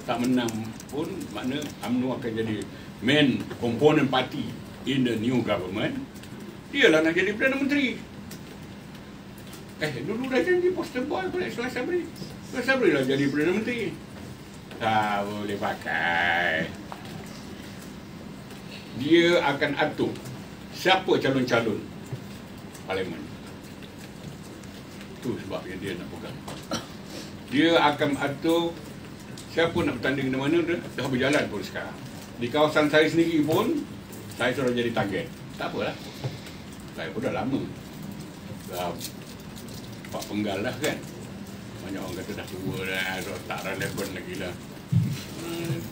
tak menang pun makna UMNO akan jadi main component party in the new government. Dialah nak jadi Perdana Menteri. Dulu dah janji poster boy pada Ismail Sabri. Ismail Sabri lah jadi Perdana Menteri. Tak boleh pakai. Dia akan atur siapa calon-calon parlimen. Itu sebab yang dia nak pegang. Dia akan atur siapa nak bertanding di mana, dah berjalan pun sekarang. Di kawasan saya sendiri pun, saya sudah jadi target. Tak apalah. Saya pun dah lama. Dah Pak Penggal lah kan. Banyak orang kata dah tua dah, tak relevan lagi lah.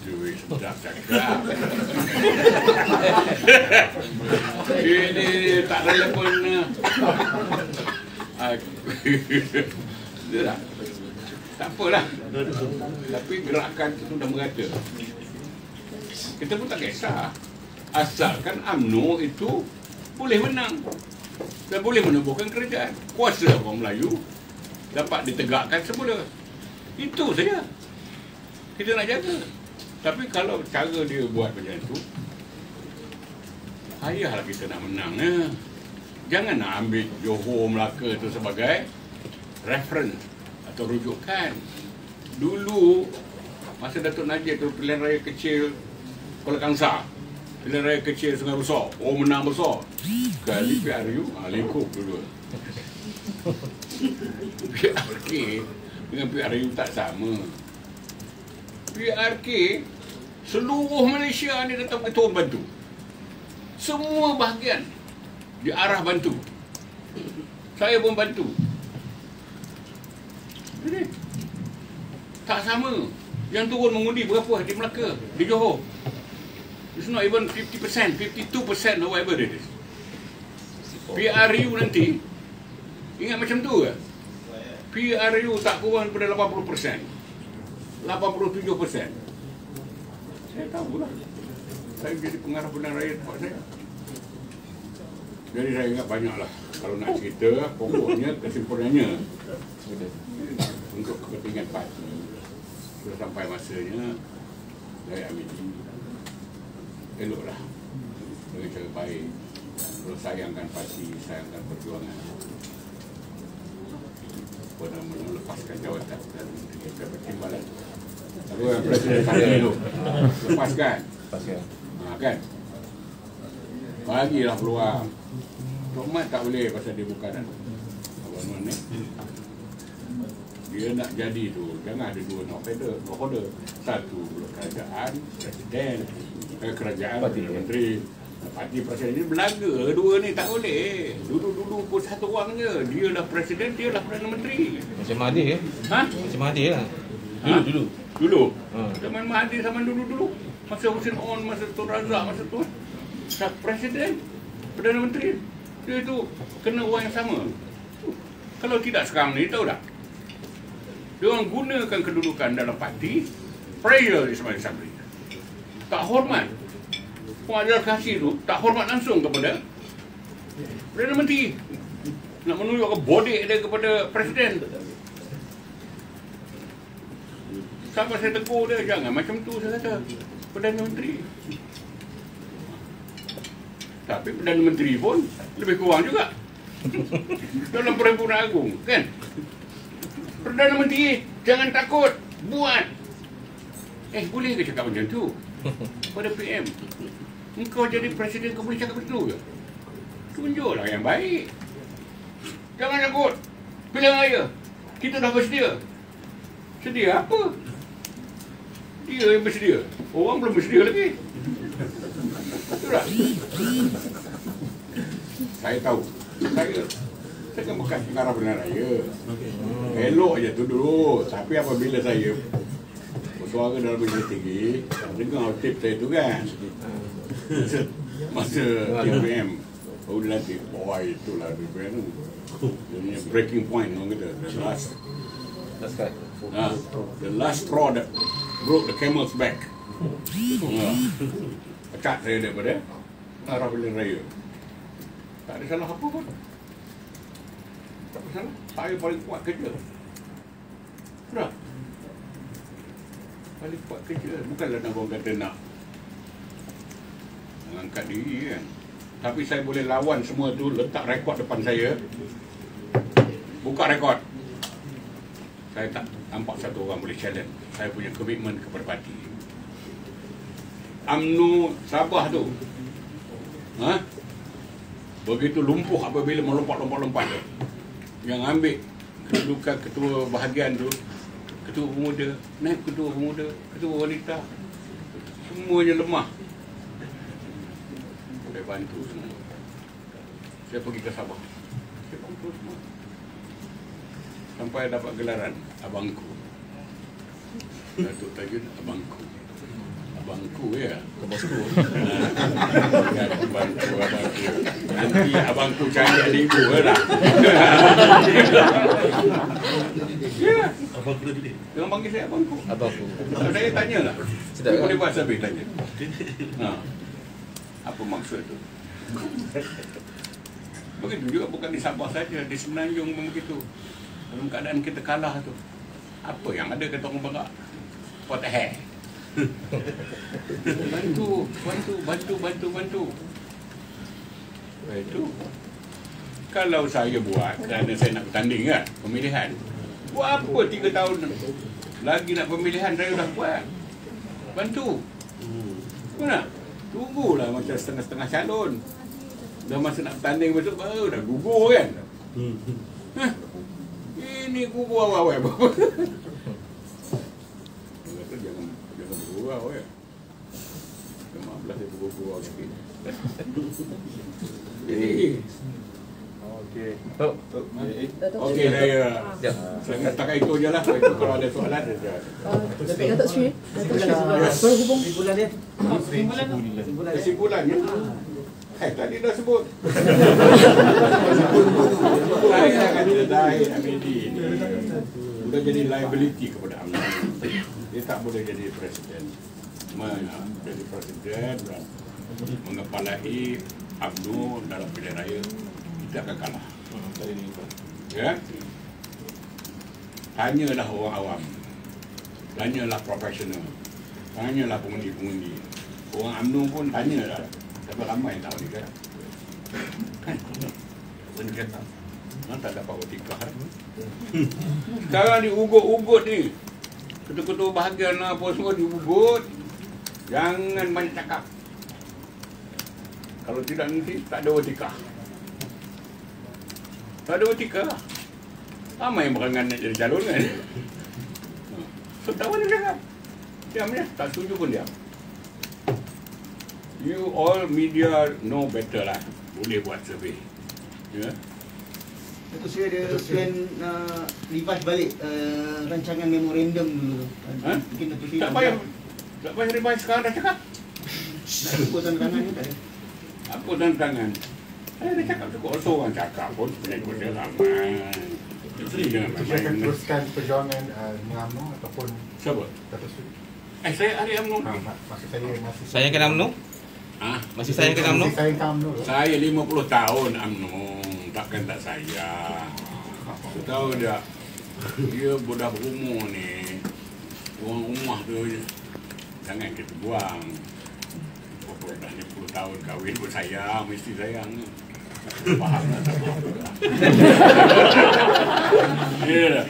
Duit sedap cakap. Ini tak relevan. Dia tak. Tak apalah. Tapi gerakan itu sudah merata. Kita pun tak kisah. Asalkan UMNO itu boleh menang dan boleh menubuhkan kerajaan. Kuasa orang Melayu dapat ditegakkan semula. Itu saja. Kita nak jaga. Tapi kalau cara dia buat macam itu, payahlah kita nak menang. Jangan nak ambil Johor, Melaka itu sebagai reference atau rujukan. Dulu masa Datuk Najib tu pilihan raya kecil Kuala Kangsar, pilihan raya kecil Sungai Besar, menang besar. Kali PRU lingkup dulu. PRK dengan PRU tak sama. PRK seluruh Malaysia ni datang ke turun bantu. Semua bahagian diarah bantu. Saya pun bantu. Jadi tak sama. Yang turun mengundi berapa di Melaka, di Johor? It's not even 50%, 52% or whatever it is. PRU nanti ingat macam tu ke? PRU tak kurang daripada 80%, 87%. Saya tahulah. Saya jadi pengarah pilihan raya tempat saya. Jadi saya ingat banyaklah. Kalau nak cerita, pokoknya kesimpulannya untuk kepentingan parti sudah sampai masanya saya ambil eloklah dengan cara baik. Kalau sayangkan parti, sayangkan perjuangan, pada melepaskan jawatan dan kita pertimbangan. Lalu yang Presiden tadi tu lepaskan, kan? Bagilah peluang. Tok Mat tak boleh pasal dia bukan abang ni. Dia nak jadi tu, jangan ada dua nak order. Satu kerajaan, presiden, kerajaan, Perdana Menteri. Parti presiden ini belaga, dua ni tak boleh. Dulu pun satu orang je. Dia lah presiden, dia lah Perdana Menteri. Macam Mahathir ya? Ha? Macam Mahathir lah. Dulu. Zaman Mahathir, zaman dulu. Masa Hussein On, masa Tun Razak, masa tu. Presiden, Perdana Menteri. Dia tu kena orang yang sama. Kalau tidak sekarang ni, tahu tak? Dia orang gunakan kedudukan dalam parti prayer Ismail Sabri. Tak hormat. Pengajar kasih tu tak hormat langsung kepada Perdana Menteri. Nak menunjukkan bodek dia kepada Presiden. Sampai saya tegur dia, jangan macam tu saya kata. Perdana Menteri. Tapi Perdana Menteri pun lebih kurang juga dalam Perhimpunan Agung, kan? Perdana Menteri, jangan takut, buat. Boleh ke cakap macam tu pada PM? Engkau jadi presiden, kau boleh cakap betul ke? Tunjuklah yang baik. Jangan takut. Pilihan raya, kita dah bersedia. Sedia apa? Dia yang bersedia. Orang belum bersedia lagi. Betul tak? Saya tahu. Saya kan bukan pengarah pilihan raya. Elok je tu dulu. Tapi apabila saya bersuara dalam majlis tinggi, dengar tip saya tu kan, masa TPM baru dilantik, itulah TPM tu. Dia breaking point orang kata. The last straw that broke the camel's back. Pecat saya daripada arah pilihan raya. Tak ada salah apa pun. Tak ada salah. Saya paling kuat kerja. Sudah. Paling kuat kerja. Bukanlah nak orang kata nak mengangkat diri kan. Tapi saya boleh lawan semua tu, letak rekod depan saya. Buka rekod. Saya tak nampak satu orang boleh challenge. Saya punya komitmen kepada parti. UMNO Sabah tu, begitu lumpuh apabila melompat-lompat tu. Yang ambil kedudukan ketua bahagian tu, ketua pemuda, naik ketua pemuda, ketua wanita, semuanya lemah. Saya bantu semua. Saya pergi ke Sabah, saya bantu semua. Sampai dapat gelaran abangku. Datuk Tajun abangku. abangku ya. Ke bosku. Kan abangku. Nanti abangku cari adikku lah. Ya. Abang kena jadi. Jangan panggil saya abangku. Abangku. Kalau saya tanya lah. Sedap Dia kan? boleh buat sambil tanya. Apa maksud tu? Begitu juga bukan di Sabah saja, di Semenanjung pun begitu. Dalam keadaan kita kalah tu, apa yang ada kata orang Barat? What the heck? Bantu. Itu. Kalau saya buat kerana saya nak bertanding kan, pemilihan. Buat apa 3 tahun lagi nak pemilihan saya dah buat. Bantu. Mana? Tunggulah macam setengah-setengah calon. Dah masa nak bertanding besok baru dah gugur kan. Hah? Ini gugur awal-awal. Jangan bergurau ya. 15 dia bergurau sikit. Jadi Okey saya katakan itu je lah. Kalau ada soalan Datuk Sri. Hubung bulan dia. kesimpulannya tadi dah sebut. Saya kata Zahid Hamidi ni sudah jadi liability kepada UMNO. Dia tak boleh jadi presiden. Jadi presiden dan mengepalai UMNO dalam pilihan raya, kita akan kalah. Ya? Tanyalah orang awam, tanyalah profesional, tanyalah pengundi-pengundi. Orang UMNO pun tanyalah. Tapi ramai yang tahu ni kan? Kan kata, mana tak dapat watikah. Sekarang diugut-ugut ni. Ketua-ketua bahagian apa semua diugut. Jangan banyak cakap. Kalau tidak nanti tak ada watikah. Tak ada watikah. Ramai yang berangan nak jadi calon kan? So tak boleh cakap. Diam ya, tak setuju pun diam. You all media know better lah. Boleh buat survey. Ya. Itu saya ada plan revise balik rancangan memorandum dulu. Ha? Mungkin Datuk Sri Tak payah revise sekarang dah cakap. nak ikut tangan ni tak ada. Apa tantangan? Saya dah cakap cukup. Seorang cakap pun pengikut dia ramai. Saya akan teruskan perjuangan UMNO ataupun Siapa? Datuk Sri. Saya Ari UMNO. Maksud saya masih Saya kena UMNO? Ah, Masih saya kena UMNO? Saya ke UMNO. saya 50 tahun UMNO. Takkan tak saya. Tahu tak? Dia budak berumur ni. Orang rumah tu jangan kita buang. Dah 50 tahun kahwin pun sayang, mesti sayang. Faham tak? Tak faham juga. Ya.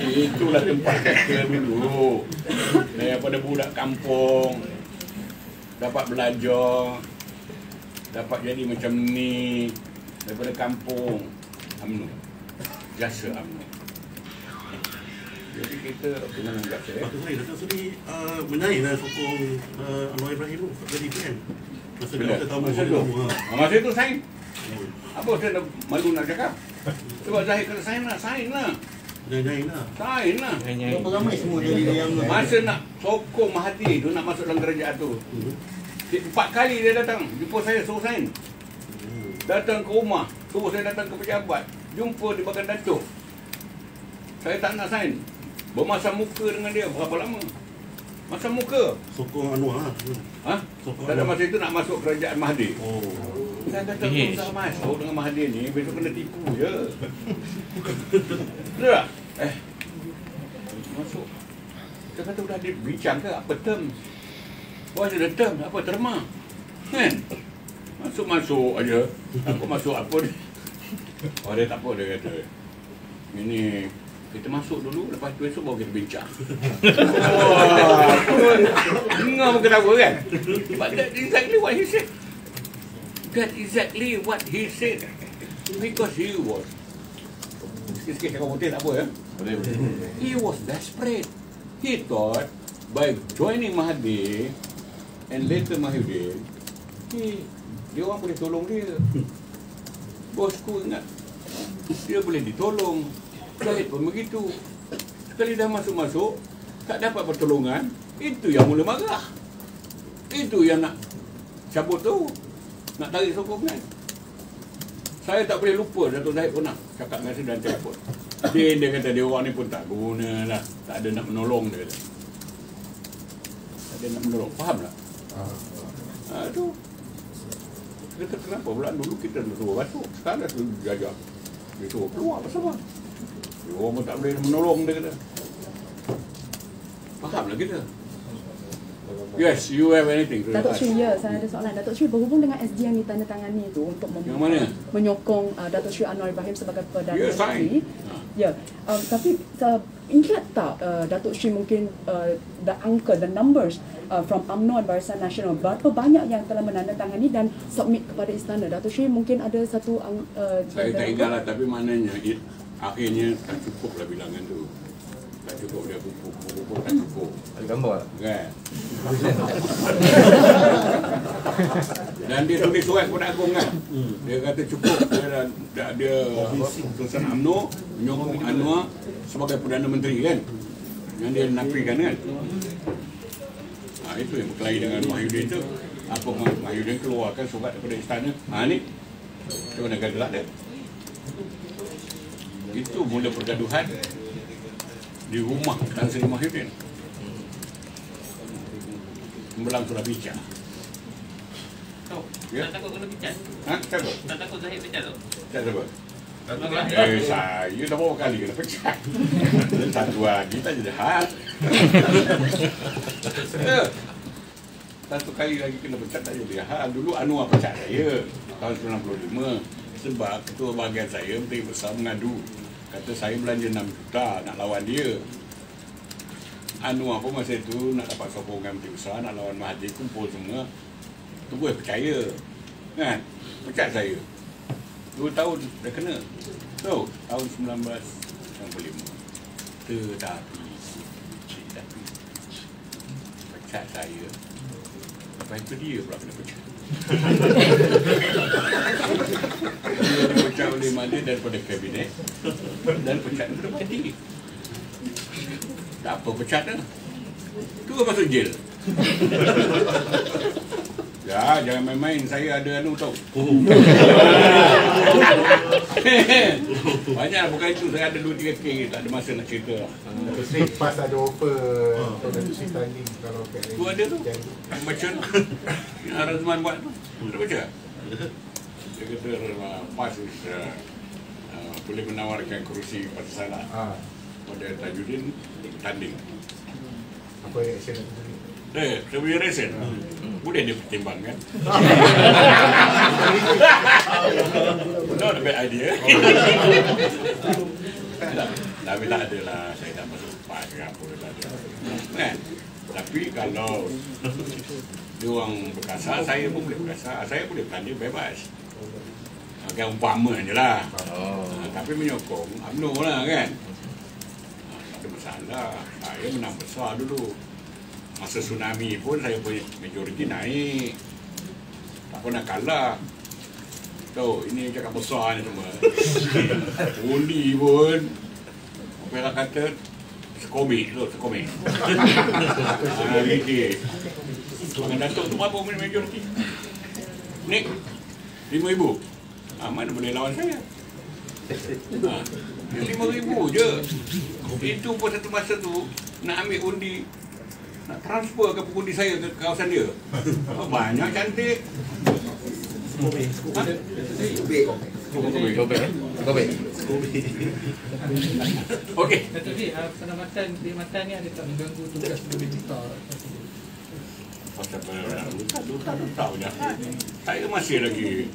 Itulah tempat kita dulu. Daripada budak kampung, dapat belajar, dapat jadi macam ni. Daripada kampung, UMNO. Jasa UMNO. Jadi kita dengan jasa ya. Datuk Sri, Datuk Sri menyailah sokong Anwar Ibrahim tu jadi PM. Masa Bila? dia tahu Masa tu? Masa tu sign. Apa saya dah malu nak cakap? Sebab Zahid kata sign lah, sign lah. Nyanyi lah. Sign lah. Berapa ramai semua jadi yang Masa nak sokong Mahathir tu, nak masuk dalam kerajaan tu, 4 kali dia datang, jumpa saya suruh sign. Datang ke rumah, suruh saya datang ke pejabat, jumpa di Bagan Datuk. Saya tak nak sign. Bermasam muka dengan dia, berapa lama? Masam muka. Sokong Anwar lah. Ha? Sokong Tak ada Anwar. masa itu nak masuk kerajaan Mahathir. Oh. Saya kata kau tak masuk dengan Mahathir ni, besok kena tipu je. Betul tak? Masuk. Saya kata sudah dibincang ke apa term? Wah ada term, apa terma? Kan? Masuk-masuk aja. Aku masuk apa ni? Oh dia tak apa, dia kata. Ini kita masuk dulu, lepas tu esok baru kita bincang. Wah, dengar pun ketawa kan? But that's exactly what he said. That's exactly what he said. Because he was, sikit-sikit cakap putih tak apa ya? He was desperate. He thought by joining Mahathir and later Mahyudin, dia orang boleh tolong dia. Bosku ingat, dia boleh ditolong. Zahid pun begitu. Sekali dah masuk-masuk, tak dapat pertolongan, Itu yang mula marah. Itu yang nak cabut tu, nak tarik sokongan. Saya tak boleh lupa Datuk Zahid pernah cakap dengan saya dan telefon. Dia kata dia orang ni pun tak guna lah, tak ada nak menolong, dia kata. Tak ada nak menolong, faham tak? Tu. Dia kata kenapa pula dulu kita suruh masuk, sekarang dah suruh jajak. Dia suruh keluar pasal apa? Dia orang pun tak boleh menolong, dia kata. Faham lah kita. Yes, you have anything to Datuk ask? Sri, ya, saya ada soalan. Datuk Sri, berhubung dengan SG yang ditandatangani itu untuk Yang mana? menyokong Datuk Sri Anwar Ibrahim sebagai Perdana Ya, Menteri. fine. Ya, tapi ingat tak Datuk Sri mungkin the angka, the numbers from UMNO dan Barisan Nasional, berapa banyak yang telah menandatangani dan submit kepada istana? Datuk Sri mungkin ada satu Saya tak ingat lah, tapi maknanya akhirnya tak cukup lah bilangan tu. Tak cukup dia pupuk tak cukup. Ada gambar tak? Kan? Dan dia tulis surat kepada Agong kan. Dia kata cukup dia keputusan UMNO menyokong Anwar sebagai Perdana Menteri kan. Yang dia nafikan kan. Itu yang berkelahi dengan Mahyudin tu. Apa Mahyudin keluarkan surat daripada istana. Ni. Macam mana gelak dia? Itu mula pergaduhan di rumah Tan Sri Mahyudin. Sembelang sudah bicara. Ya? Tak takut kena pecat? Siapa? Tak takut Zahid pecat tu? Pecat siapa? Datuk Zahid. Saya dah berapa kali kena pecat. Dan satu lagi tak jadi hal. Satu kali lagi kena pecat tak jadi hal. Dulu Anwar pecat saya tahun 95. Sebab ketua bahagian saya, Menteri Besar mengadu. Kata saya belanja 6 juta nak lawan dia. Anwar pun masa itu nak dapat sokongan Menteri Besar, nak lawan Mahathir, kumpul semua. Tu boleh percaya. Kan? Pecat saya. 2 tahun dah kena. So, tahun 1995. Tetapi pecat saya. Lepas itu dia pula kena pecat. Dia dipecat oleh Mahathir daripada kabinet dan pecat daripada parti. Tak apa pecat dah. Tu masuk jail. Ya, jangan main-main. Saya ada tau. Banyak bukan itu. Saya ada 2-3 kes. Tak ada masa nak cerita. Datuk Sri pas ada offer untuk Datuk Sri tanding kalau PLN. Tu ada tu. Yang baca tu. Yang Razman buat tu. Ada baca? Dia kata PAS boleh menawarkan kerusi Parti Salah pada Tajuddin tanding. Apa reaction Datuk Sri? Saya punya resen. Boleh dia pertimbangkan. Not a bad idea. Tapi tak ada lah. Saya tak masuk PAS ke apa. Tak ada. Kan? Tapi kalau dia orang berkasar, saya pun boleh berkasar. Saya boleh bertanding bebas. Kan umpama je lah. Tapi menyokong UMNO lah kan. Tak ada masalah. Saya menang besar dulu. Masa tsunami pun saya punya majoriti naik. Tak pernah kalah. Tahu, ini cakap besar ni semua. Undi pun. Apa yang kata? Sekomik tu, sekomik. Gitu. Dengan Datuk tu berapa majoriti? Nik, 5,000. Mana boleh lawan saya? 5,000 je. Itu pun satu masa tu nak ambil undi, nak transfer ke pengundi saya ke kawasan dia. Banyak cantik. Gobek. Okey. Datuk Sri, perkhidmatan ni ada tak mengganggu tugas duta? Pasal duta je. Saya masih lagi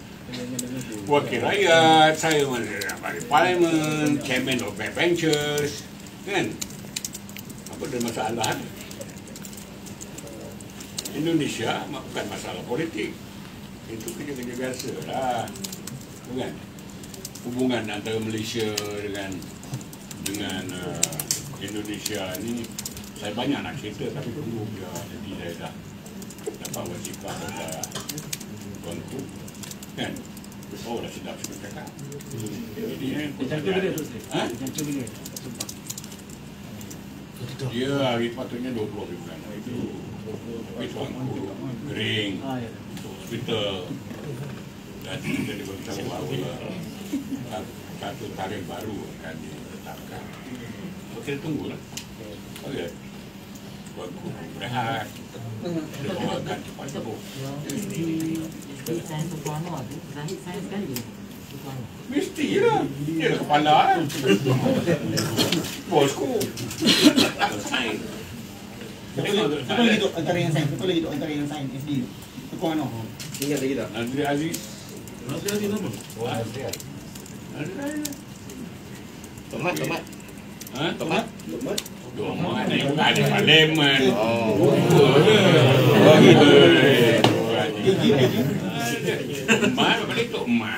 wakil rakyat, saya masih di parlimen, chairman of backbenchers, kan? Apa ada masalah? Indonesia bukan masalah politik. Itu kerja-kerja biasa lah. Bukan? Hubungan antara Malaysia dengan Indonesia ni saya banyak nak cerita tapi tunggu dia jadi saya dah dapat wasiqah pada tuanku kan. Oh dah sedap sikit cakap. Jadi Jangka bila tu? Ha? Jangka bila? Dia hari patutnya 20 bulan. Itu tuanku kering, hospital. Dan kita diberitahu bahawa satu tarikh baru akan ditetapkan. Kita tunggulah. Okey. Tuanku berehat. Dia bawakan cepat sembuh. Mestilah. Dia lah kepala kan. Bosku. Satu lagi tu antara yang sign. Satu lagi tu antara yang sign SD. Tukang mana? Ingat lagi tak? Nazri Aziz. Nazri nama? Nazri Aziz. Tomat. Ha? Tomat? Tomat ada parlimen. Oh. Tomat balik tomat.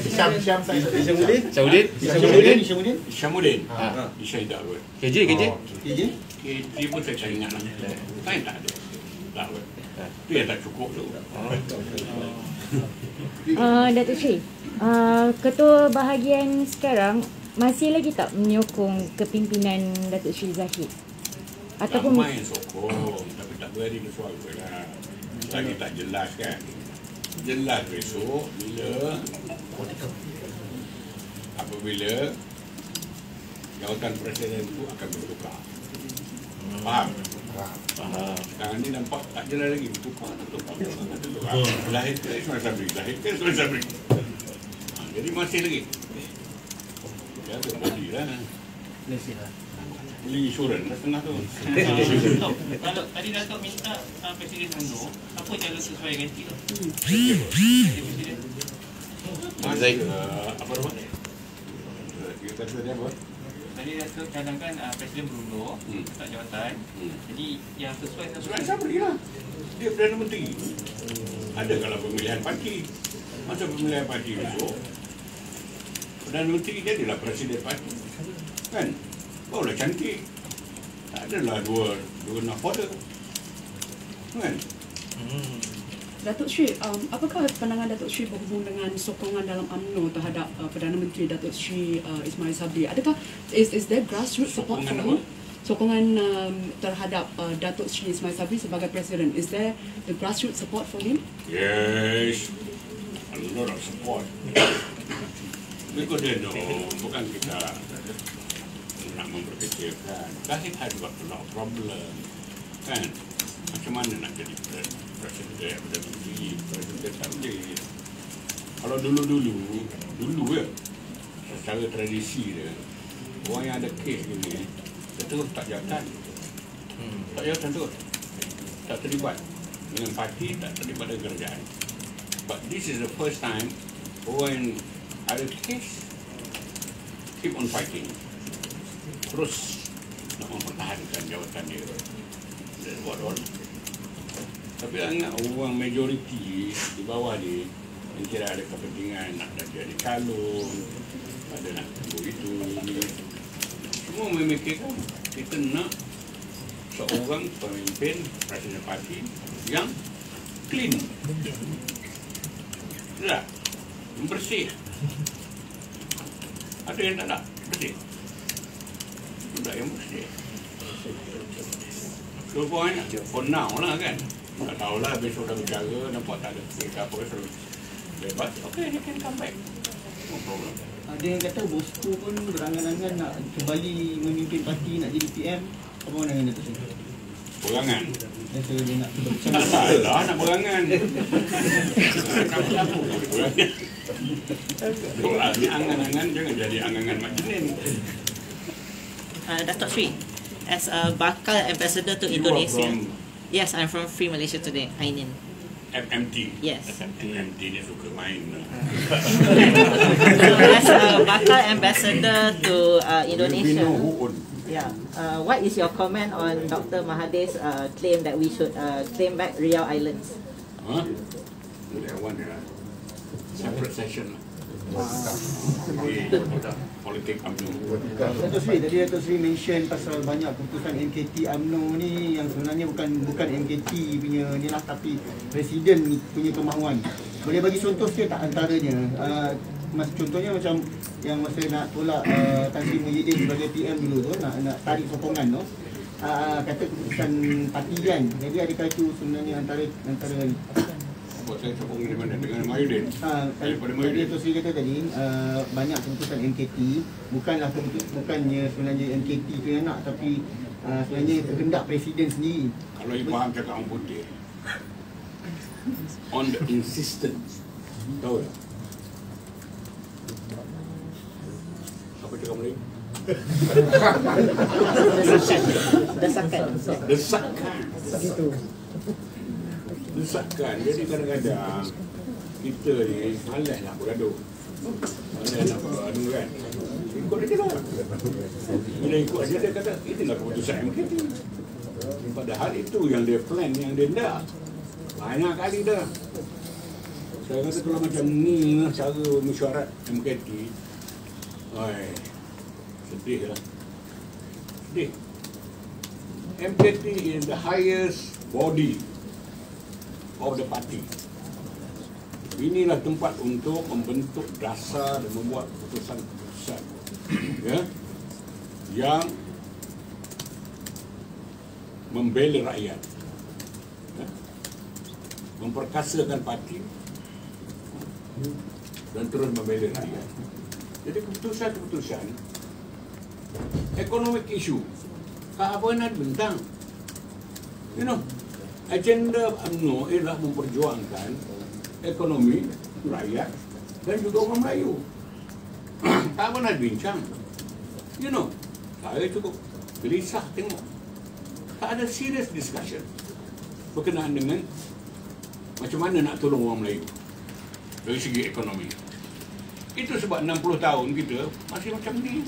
Syam Syamuddin. Isya Hidak kot. KJ. KJ pun saya cari ingat lah. Saya tak ada. Tak kot. Itu yang tak cukup tu. Datuk Sri, ketua bahagian sekarang masih lagi tak menyokong kepimpinan Datuk Sri Zahid? Ataupun Ramai yang sokong, tapi tak beri ke soal tu lah. Lagi tak jelas kan. Jelas besok bila apabila jawatan presiden itu akan bertukar. Faham? Sekarang ni nampak tak jelas lagi. Bertukar. Lahir ke Ismail Sabri. Jadi masih lagi. Jaga body lah. Beli insurans dah setengah tu. Kalau tadi Datuk minta Presiden UMNO, apa cara sesuai ganti tu? Zaid. Apa nama? Dia kata dia apa? Tadi Datuk cadangkan Presiden berundur tak jawatan. Jadi yang sesuai Ismail Sabri lah. Dia Perdana Menteri. Ada kalau pemilihan parti. Masa pemilihan parti besok, Perdana Menteri jadilah Presiden parti. Kan? Barulah cantik. Tak adalah dua nakoda. Kan? Datuk Sri, apakah pandangan Datuk Sri berhubung dengan sokongan dalam UMNO terhadap Perdana Menteri Datuk Sri Ismail Sabri? Adakah is there grassroots support for him? Sokongan terhadap Datuk Sri Ismail Sabri sebagai Presiden, is there the grassroots support for him? Yes. A lot of support. Because they know, bukan kita nak memperkecilkan. Zahid had got a lot of problem. Kan? Macam mana nak jadi presiden tak boleh. Kalau dulu ya, secara tradisi dia, orang yang ada kes gini, dia terus tak jawatan. Tak jawatan terus. Tak terlibat dengan parti, tak terlibat dengan kerajaan. But this is the first time orang ada kes, keep on fighting. Terus nak mempertahankan jawatan dia. That's what all. Tapi ingat orang majoriti di bawah dia yang kira ada kepentingan nak jadi calon, ada nak tunggu itu, ini. Semua memikirkan kita nak seorang pemimpin presiden parti yang clean. Tak? Yang bersih. Ada yang tak nak bersih. Tidak yang bersih. So point for now lah kan. Tak tahulah besok dah bercara, nampak tak ada mereka apa terus bebas. Okay, they can come back. No problem. Ada yang kata bosku pun berangan-angan nak kembali memimpin parti, nak jadi PM. Apa pandangan Datuk Sri? Berangan. Kata dia nak Tak salah nak berangan. Kamu boleh berangan. Ni angan-angan jangan jadi angan-angan macam ni. Datuk Sri, as a bakal ambassador to Indonesia. Yes, I'm from Free Malaysia Today, Ainin. FMT. Yes. FMT dia suka main. As a bakal ambassador to Indonesia. We know who own. Yeah. What is your comment on Dr. Mahathir's claim that we should claim back Riau Islands? Huh? That one separate session. Politik UMNO. Datuk Sri, tadi Datuk Sri mention pasal banyak keputusan MKT UMNO ni yang sebenarnya bukan MKT punya ni lah, tapi Presiden punya kemahuan. Boleh bagi contoh sikit tak antaranya? contohnya macam yang masa nak tolak Tan Sri Muhyiddin sebagai PM dulu tu, nak tarik sokongan tu, kata keputusan parti kan. Jadi adakah itu sebenarnya antara Buat saya sokong dari mana? Dengan Muhyiddin? Daripada tadi Muhyiddin? Dato' Sri kata tadi banyak keputusan MKT, bukannya sebenarnya MKT tu yang nak, tapi sebenarnya kehendak Presiden sendiri. Kalau you faham cakap orang putih, on the insistence, tahu tak? Apa cakap Melayu? Desakan. Jadi kadang-kadang kita ni malas nak bergaduh, malas nak bergaduh kan. Ikut dia lah. Bila ikut dia kata itulah keputusan MKT. Padahal itu yang dia plan, yang dia nak. Banyak kali dah. Saya kata kalau macam ni lah cara mesyuarat MKT, sedih lah. Sedih. MKT is the highest body of the party. Inilah tempat untuk membentuk dasar dan membuat keputusan-keputusan ya, yang membela rakyat, ya, memperkasakan parti dan terus membela rakyat. Jadi keputusan-keputusan economic issue keabanan bentang, you know, agenda UMNO ialah memperjuangkan ekonomi rakyat dan juga orang Melayu. Tak pernah bincang, you know, saya cukup gelisah tengok tak ada serious discussion berkenaan dengan macam mana nak tolong orang Melayu dari segi ekonomi. Itu sebab 60 tahun kita masih macam ni.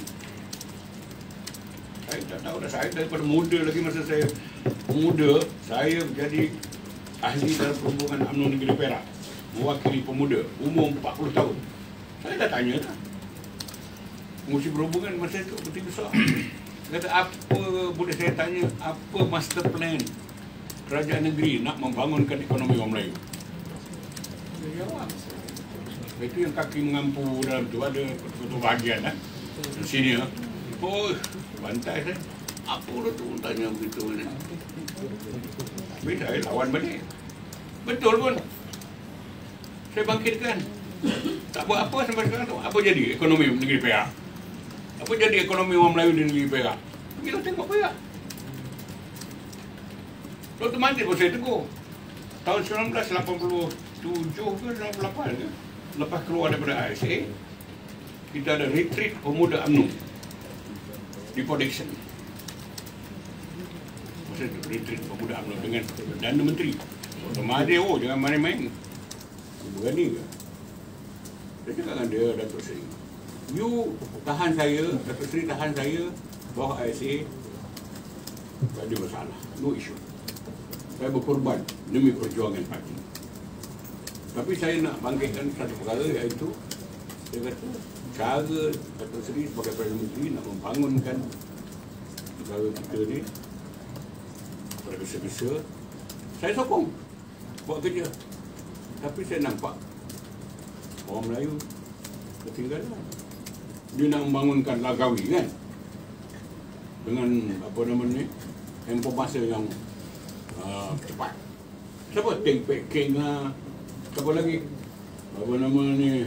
Saya tak tahu dah, saya daripada muda lagi, masa saya muda, saya jadi ahli dalam perhubungan UMNO Negeri Perak, mewakili pemuda umur 40 tahun. Saya dah tanya dah, Fungsi Perhubungan masa itu penting besar. Kata apa, boleh saya tanya, apa master plan kerajaan negeri nak membangunkan ekonomi orang Melayu? Dia jawab. Itu yang kaki mengampu dalam tu, ada ketua bahagian senior. Oh, bantai saya. Apa dah tu tanya begitu ni? Tapi saya lawan balik. Betul pun. Saya bangkitkan. Tak buat apa sampai sekarang tu. Apa jadi ekonomi negeri Perak? Apa jadi ekonomi orang Melayu di negeri Perak? Kita tengok Perak. Dr. Mahathir pun saya tegur. Tahun 1987 ke 98 ke? Lepas keluar daripada ISA, kita ada retreat pemuda UMNO di Port Dickson. Masa itu retreat pemuda UMNO dengan Perdana Menteri Dr. Mahathir. Oh, jangan main-main. Berani ke? Saya cakap dengan dia, Datuk Seri, you tahan saya, Datuk Seri tahan saya bawah ISA, tak ada masalah, no issue. Saya berkorban demi perjuangan parti. Tapi saya nak bangkitkan satu perkara, iaitu dia kata cara Datuk Seri sebagai Perdana Menteri nak membangunkan negara kita ni pada bisa-bisa. Saya sokong buat kerja. Tapi saya nampak orang Melayu ketinggalan. Dia nak membangunkan Lagawi kan, dengan apa nama ni, tempoh masa yang cepat. Siapa? Teng Pek Keng lah, siapa lagi, apa nama ni,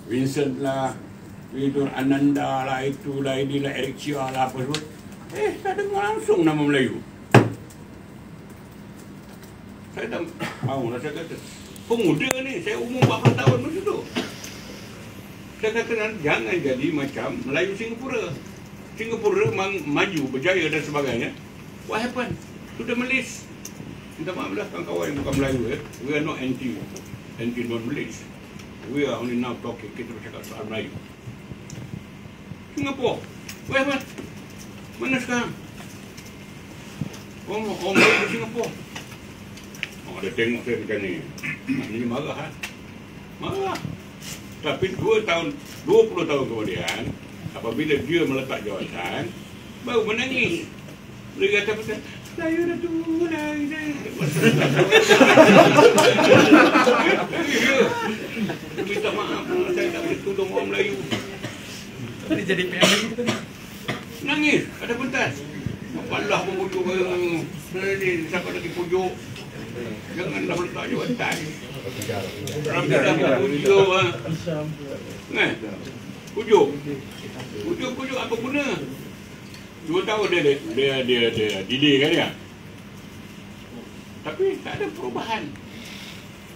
Vincent lah, itu Ananda lah, itulah, inilah, Eric Chia lah, apa semua. Tak dengar langsung nama Melayu. Saya tak tahu lah, saya kata pemuda ni, saya umur 40 tahun masa tu. Saya kata jangan jadi macam Melayu Singapura. Singapura maju, berjaya dan sebagainya. What happened to the Malays? Minta maaf lah kawan-kawan yang bukan Melayu. We are not anti non-Malays. We are only now talking, kita bercakap soal Melayu. Singapura, what happened? Mana sekarang? Orang Melayu di Singapura. Dia tengok saya macam ni, maknanya marah kan? Marah. Tapi 20 tahun kemudian, apabila dia meletak jawatan, baru menangis. Dia kata pasal, saya dah tua dah. Dia minta maaf, saya tak boleh jadi PM lagi tu kan. Nangis, ada pentas. Apalah memujuk ni, siapa lagi pujuk. Janganlah letak jawatan. Ramai dah pujuk. Kan? Pujuk apa guna? 2 tahun dia delay kan dia. Tapi tak ada perubahan.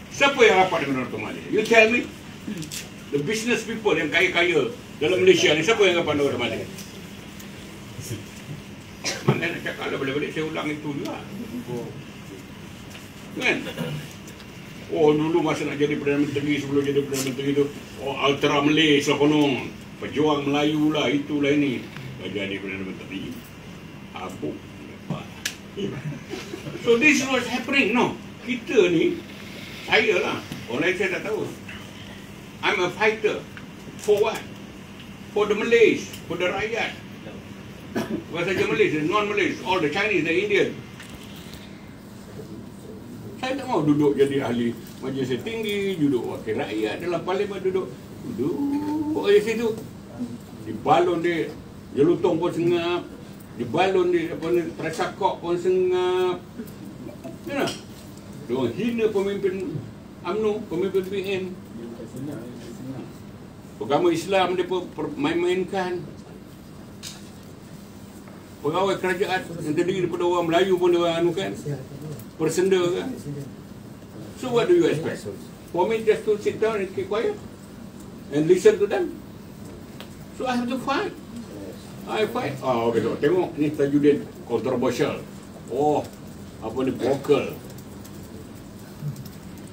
Siapa yang rapat dengan Dato' Mahathir? You tell me. The business people yang kaya-kaya dalam Malaysia ni, siapa yang rapat dengan Dato' Mahathir? Mana nak cakap lah, balik-balik saya ulang itu juga. Kan? Oh, dulu masa nak jadi Perdana Menteri, sebelum jadi Perdana Menteri tu, oh, Ultra Malay lah konon, pejuang Melayu lah, itulah ini. Jadi Perdana Menteri, abuk. So this was happening, no? Kita ni, saya lah, orang lain saya tak tahu. I'm a fighter. For what? For the Malays, for the rakyat. Bukan saja Malays, non-Malays, all the Chinese, the Indian. Saya tak mau duduk jadi ahli majlis tinggi, duduk wakil rakyat dalam parlimen, duduk di situ. Di balon dia, jelutong pun sengap. Di balon dia, tersakok pun sengap. Ya tak? Diorang hina pemimpin UMNO, pemimpin PN. Agama Islam dia main-mainkan. Pegawai kerajaan yang terdiri daripada orang Melayu pun dia anukan. Persenda kan. So what do you expect? For me just to sit down and keep quiet and listen to them? So I have to fight. I fight. Okay, so tengok ni Tajuddin controversial. Oh, apa ni vocal.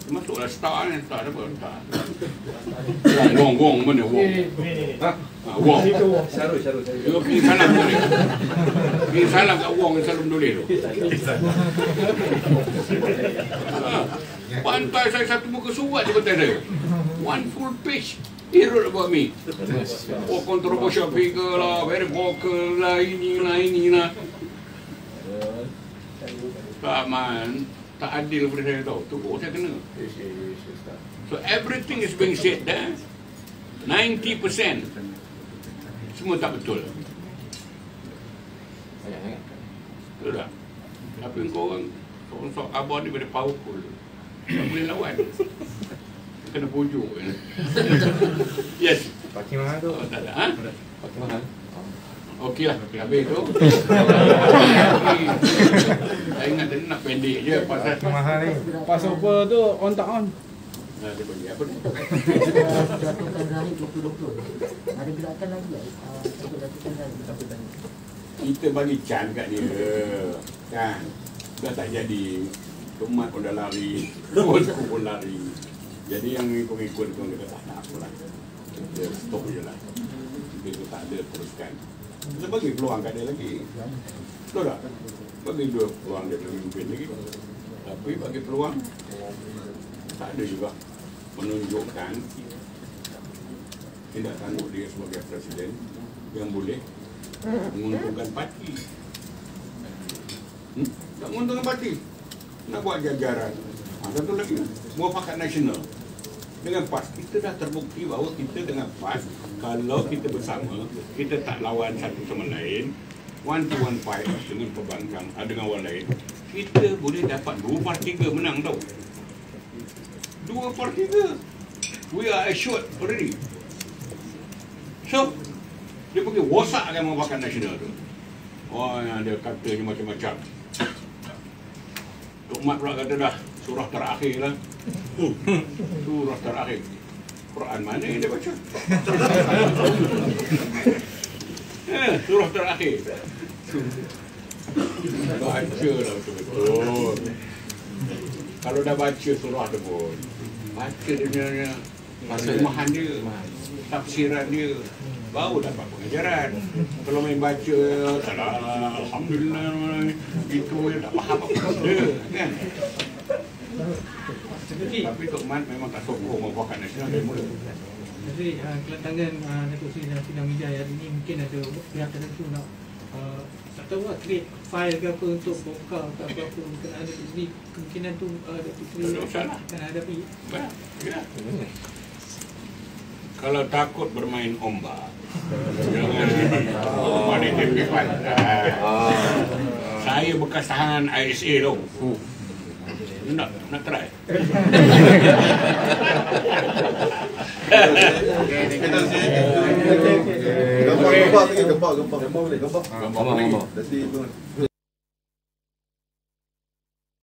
Masuklah star ni, tak ada apa, tak. Wong, mana Wong? Wong. Syarul. You pergi salam boleh. Pergi salam kat Wong, salam boleh tu. Pantai saya satu muka surat je pantai saya. One full page. He wrote about me. Oh, controversial figure lah, very vocal lah, inilah. Tak man. Tak adil pada saya tahu. Tu saya kena. So everything is being said there. 90% semua tak betul. Betul tak? Tapi korang sok khabar ni pada powerful. Tak boleh lawan. Kena pujuk. Yes. Pakai mahal tu. Tak ada. Ha? Pakai mahal. Okey lah, habis tu. Saya ingat tadi nak pendek je pasal mahal ni. Pasal apa tu on tak on? Dia bagi apa ni? Jatuhkan Zahid 2020. Ada gerakan lagi untuk jatuhkan Zahid. Kita bagi can kat dia. Kan? Dah tak jadi. Tomat pun dah lari. Bosku pun lari. Jadi yang ikut-ikut tu dia kata tak apalah. Dia stop je lah. Dia tak ada teruskan. Kita bagi peluang kat dia lagi. Betul tak? Bagi dua peluang dia memimpin lagi. Tapi bagi peluang tak ada juga menunjukkan tidak sanggup dia sebagai presiden yang boleh menguntungkan parti. Tak menguntungkan parti. Nak buat jajaran. Satu lagi, muafakat nasional. Dengan PAS, kita dah terbukti bahawa kita dengan PAS, kalau kita bersama, kita tak lawan satu sama lain, one to one fight dengan pembangkang, dengan orang lain, kita boleh dapat 2/3 menang tau. 2/3. We are assured already. So, dia pergi wasakkan muafakat nasional tu. Oh, yang dia katanya macam-macam. Tok Mat pula kata dah, surah terakhir lah. Surah terakhir. Quran mana yang dia baca? Surah terakhir. Baca lah betul-betul. Kalau dah baca surah tu pun, baca dia punya terjemahan dia, tafsiran dia, baru dapat pengajaran. Kalau main baca, salah, alhamdulillah, itu dia tak faham apa dia, kan? Tapi Tok Mat memang tak sokong muafakat nasional dari mula. Jadi kedatangan Datuk Seri dan Sidang Media hari ini mungkin ada pihak tertentu nak tak tahu lah, create file ke apa untuk bongkar ke apa-apa berkenaan Datuk Seri. Kemungkinan tu Datuk Seri akan hadapi. Ya. Kalau takut bermain ombak, jangan pada tepi pantai. Saya bekas tahanan ISA tau. Nak try? Gempak.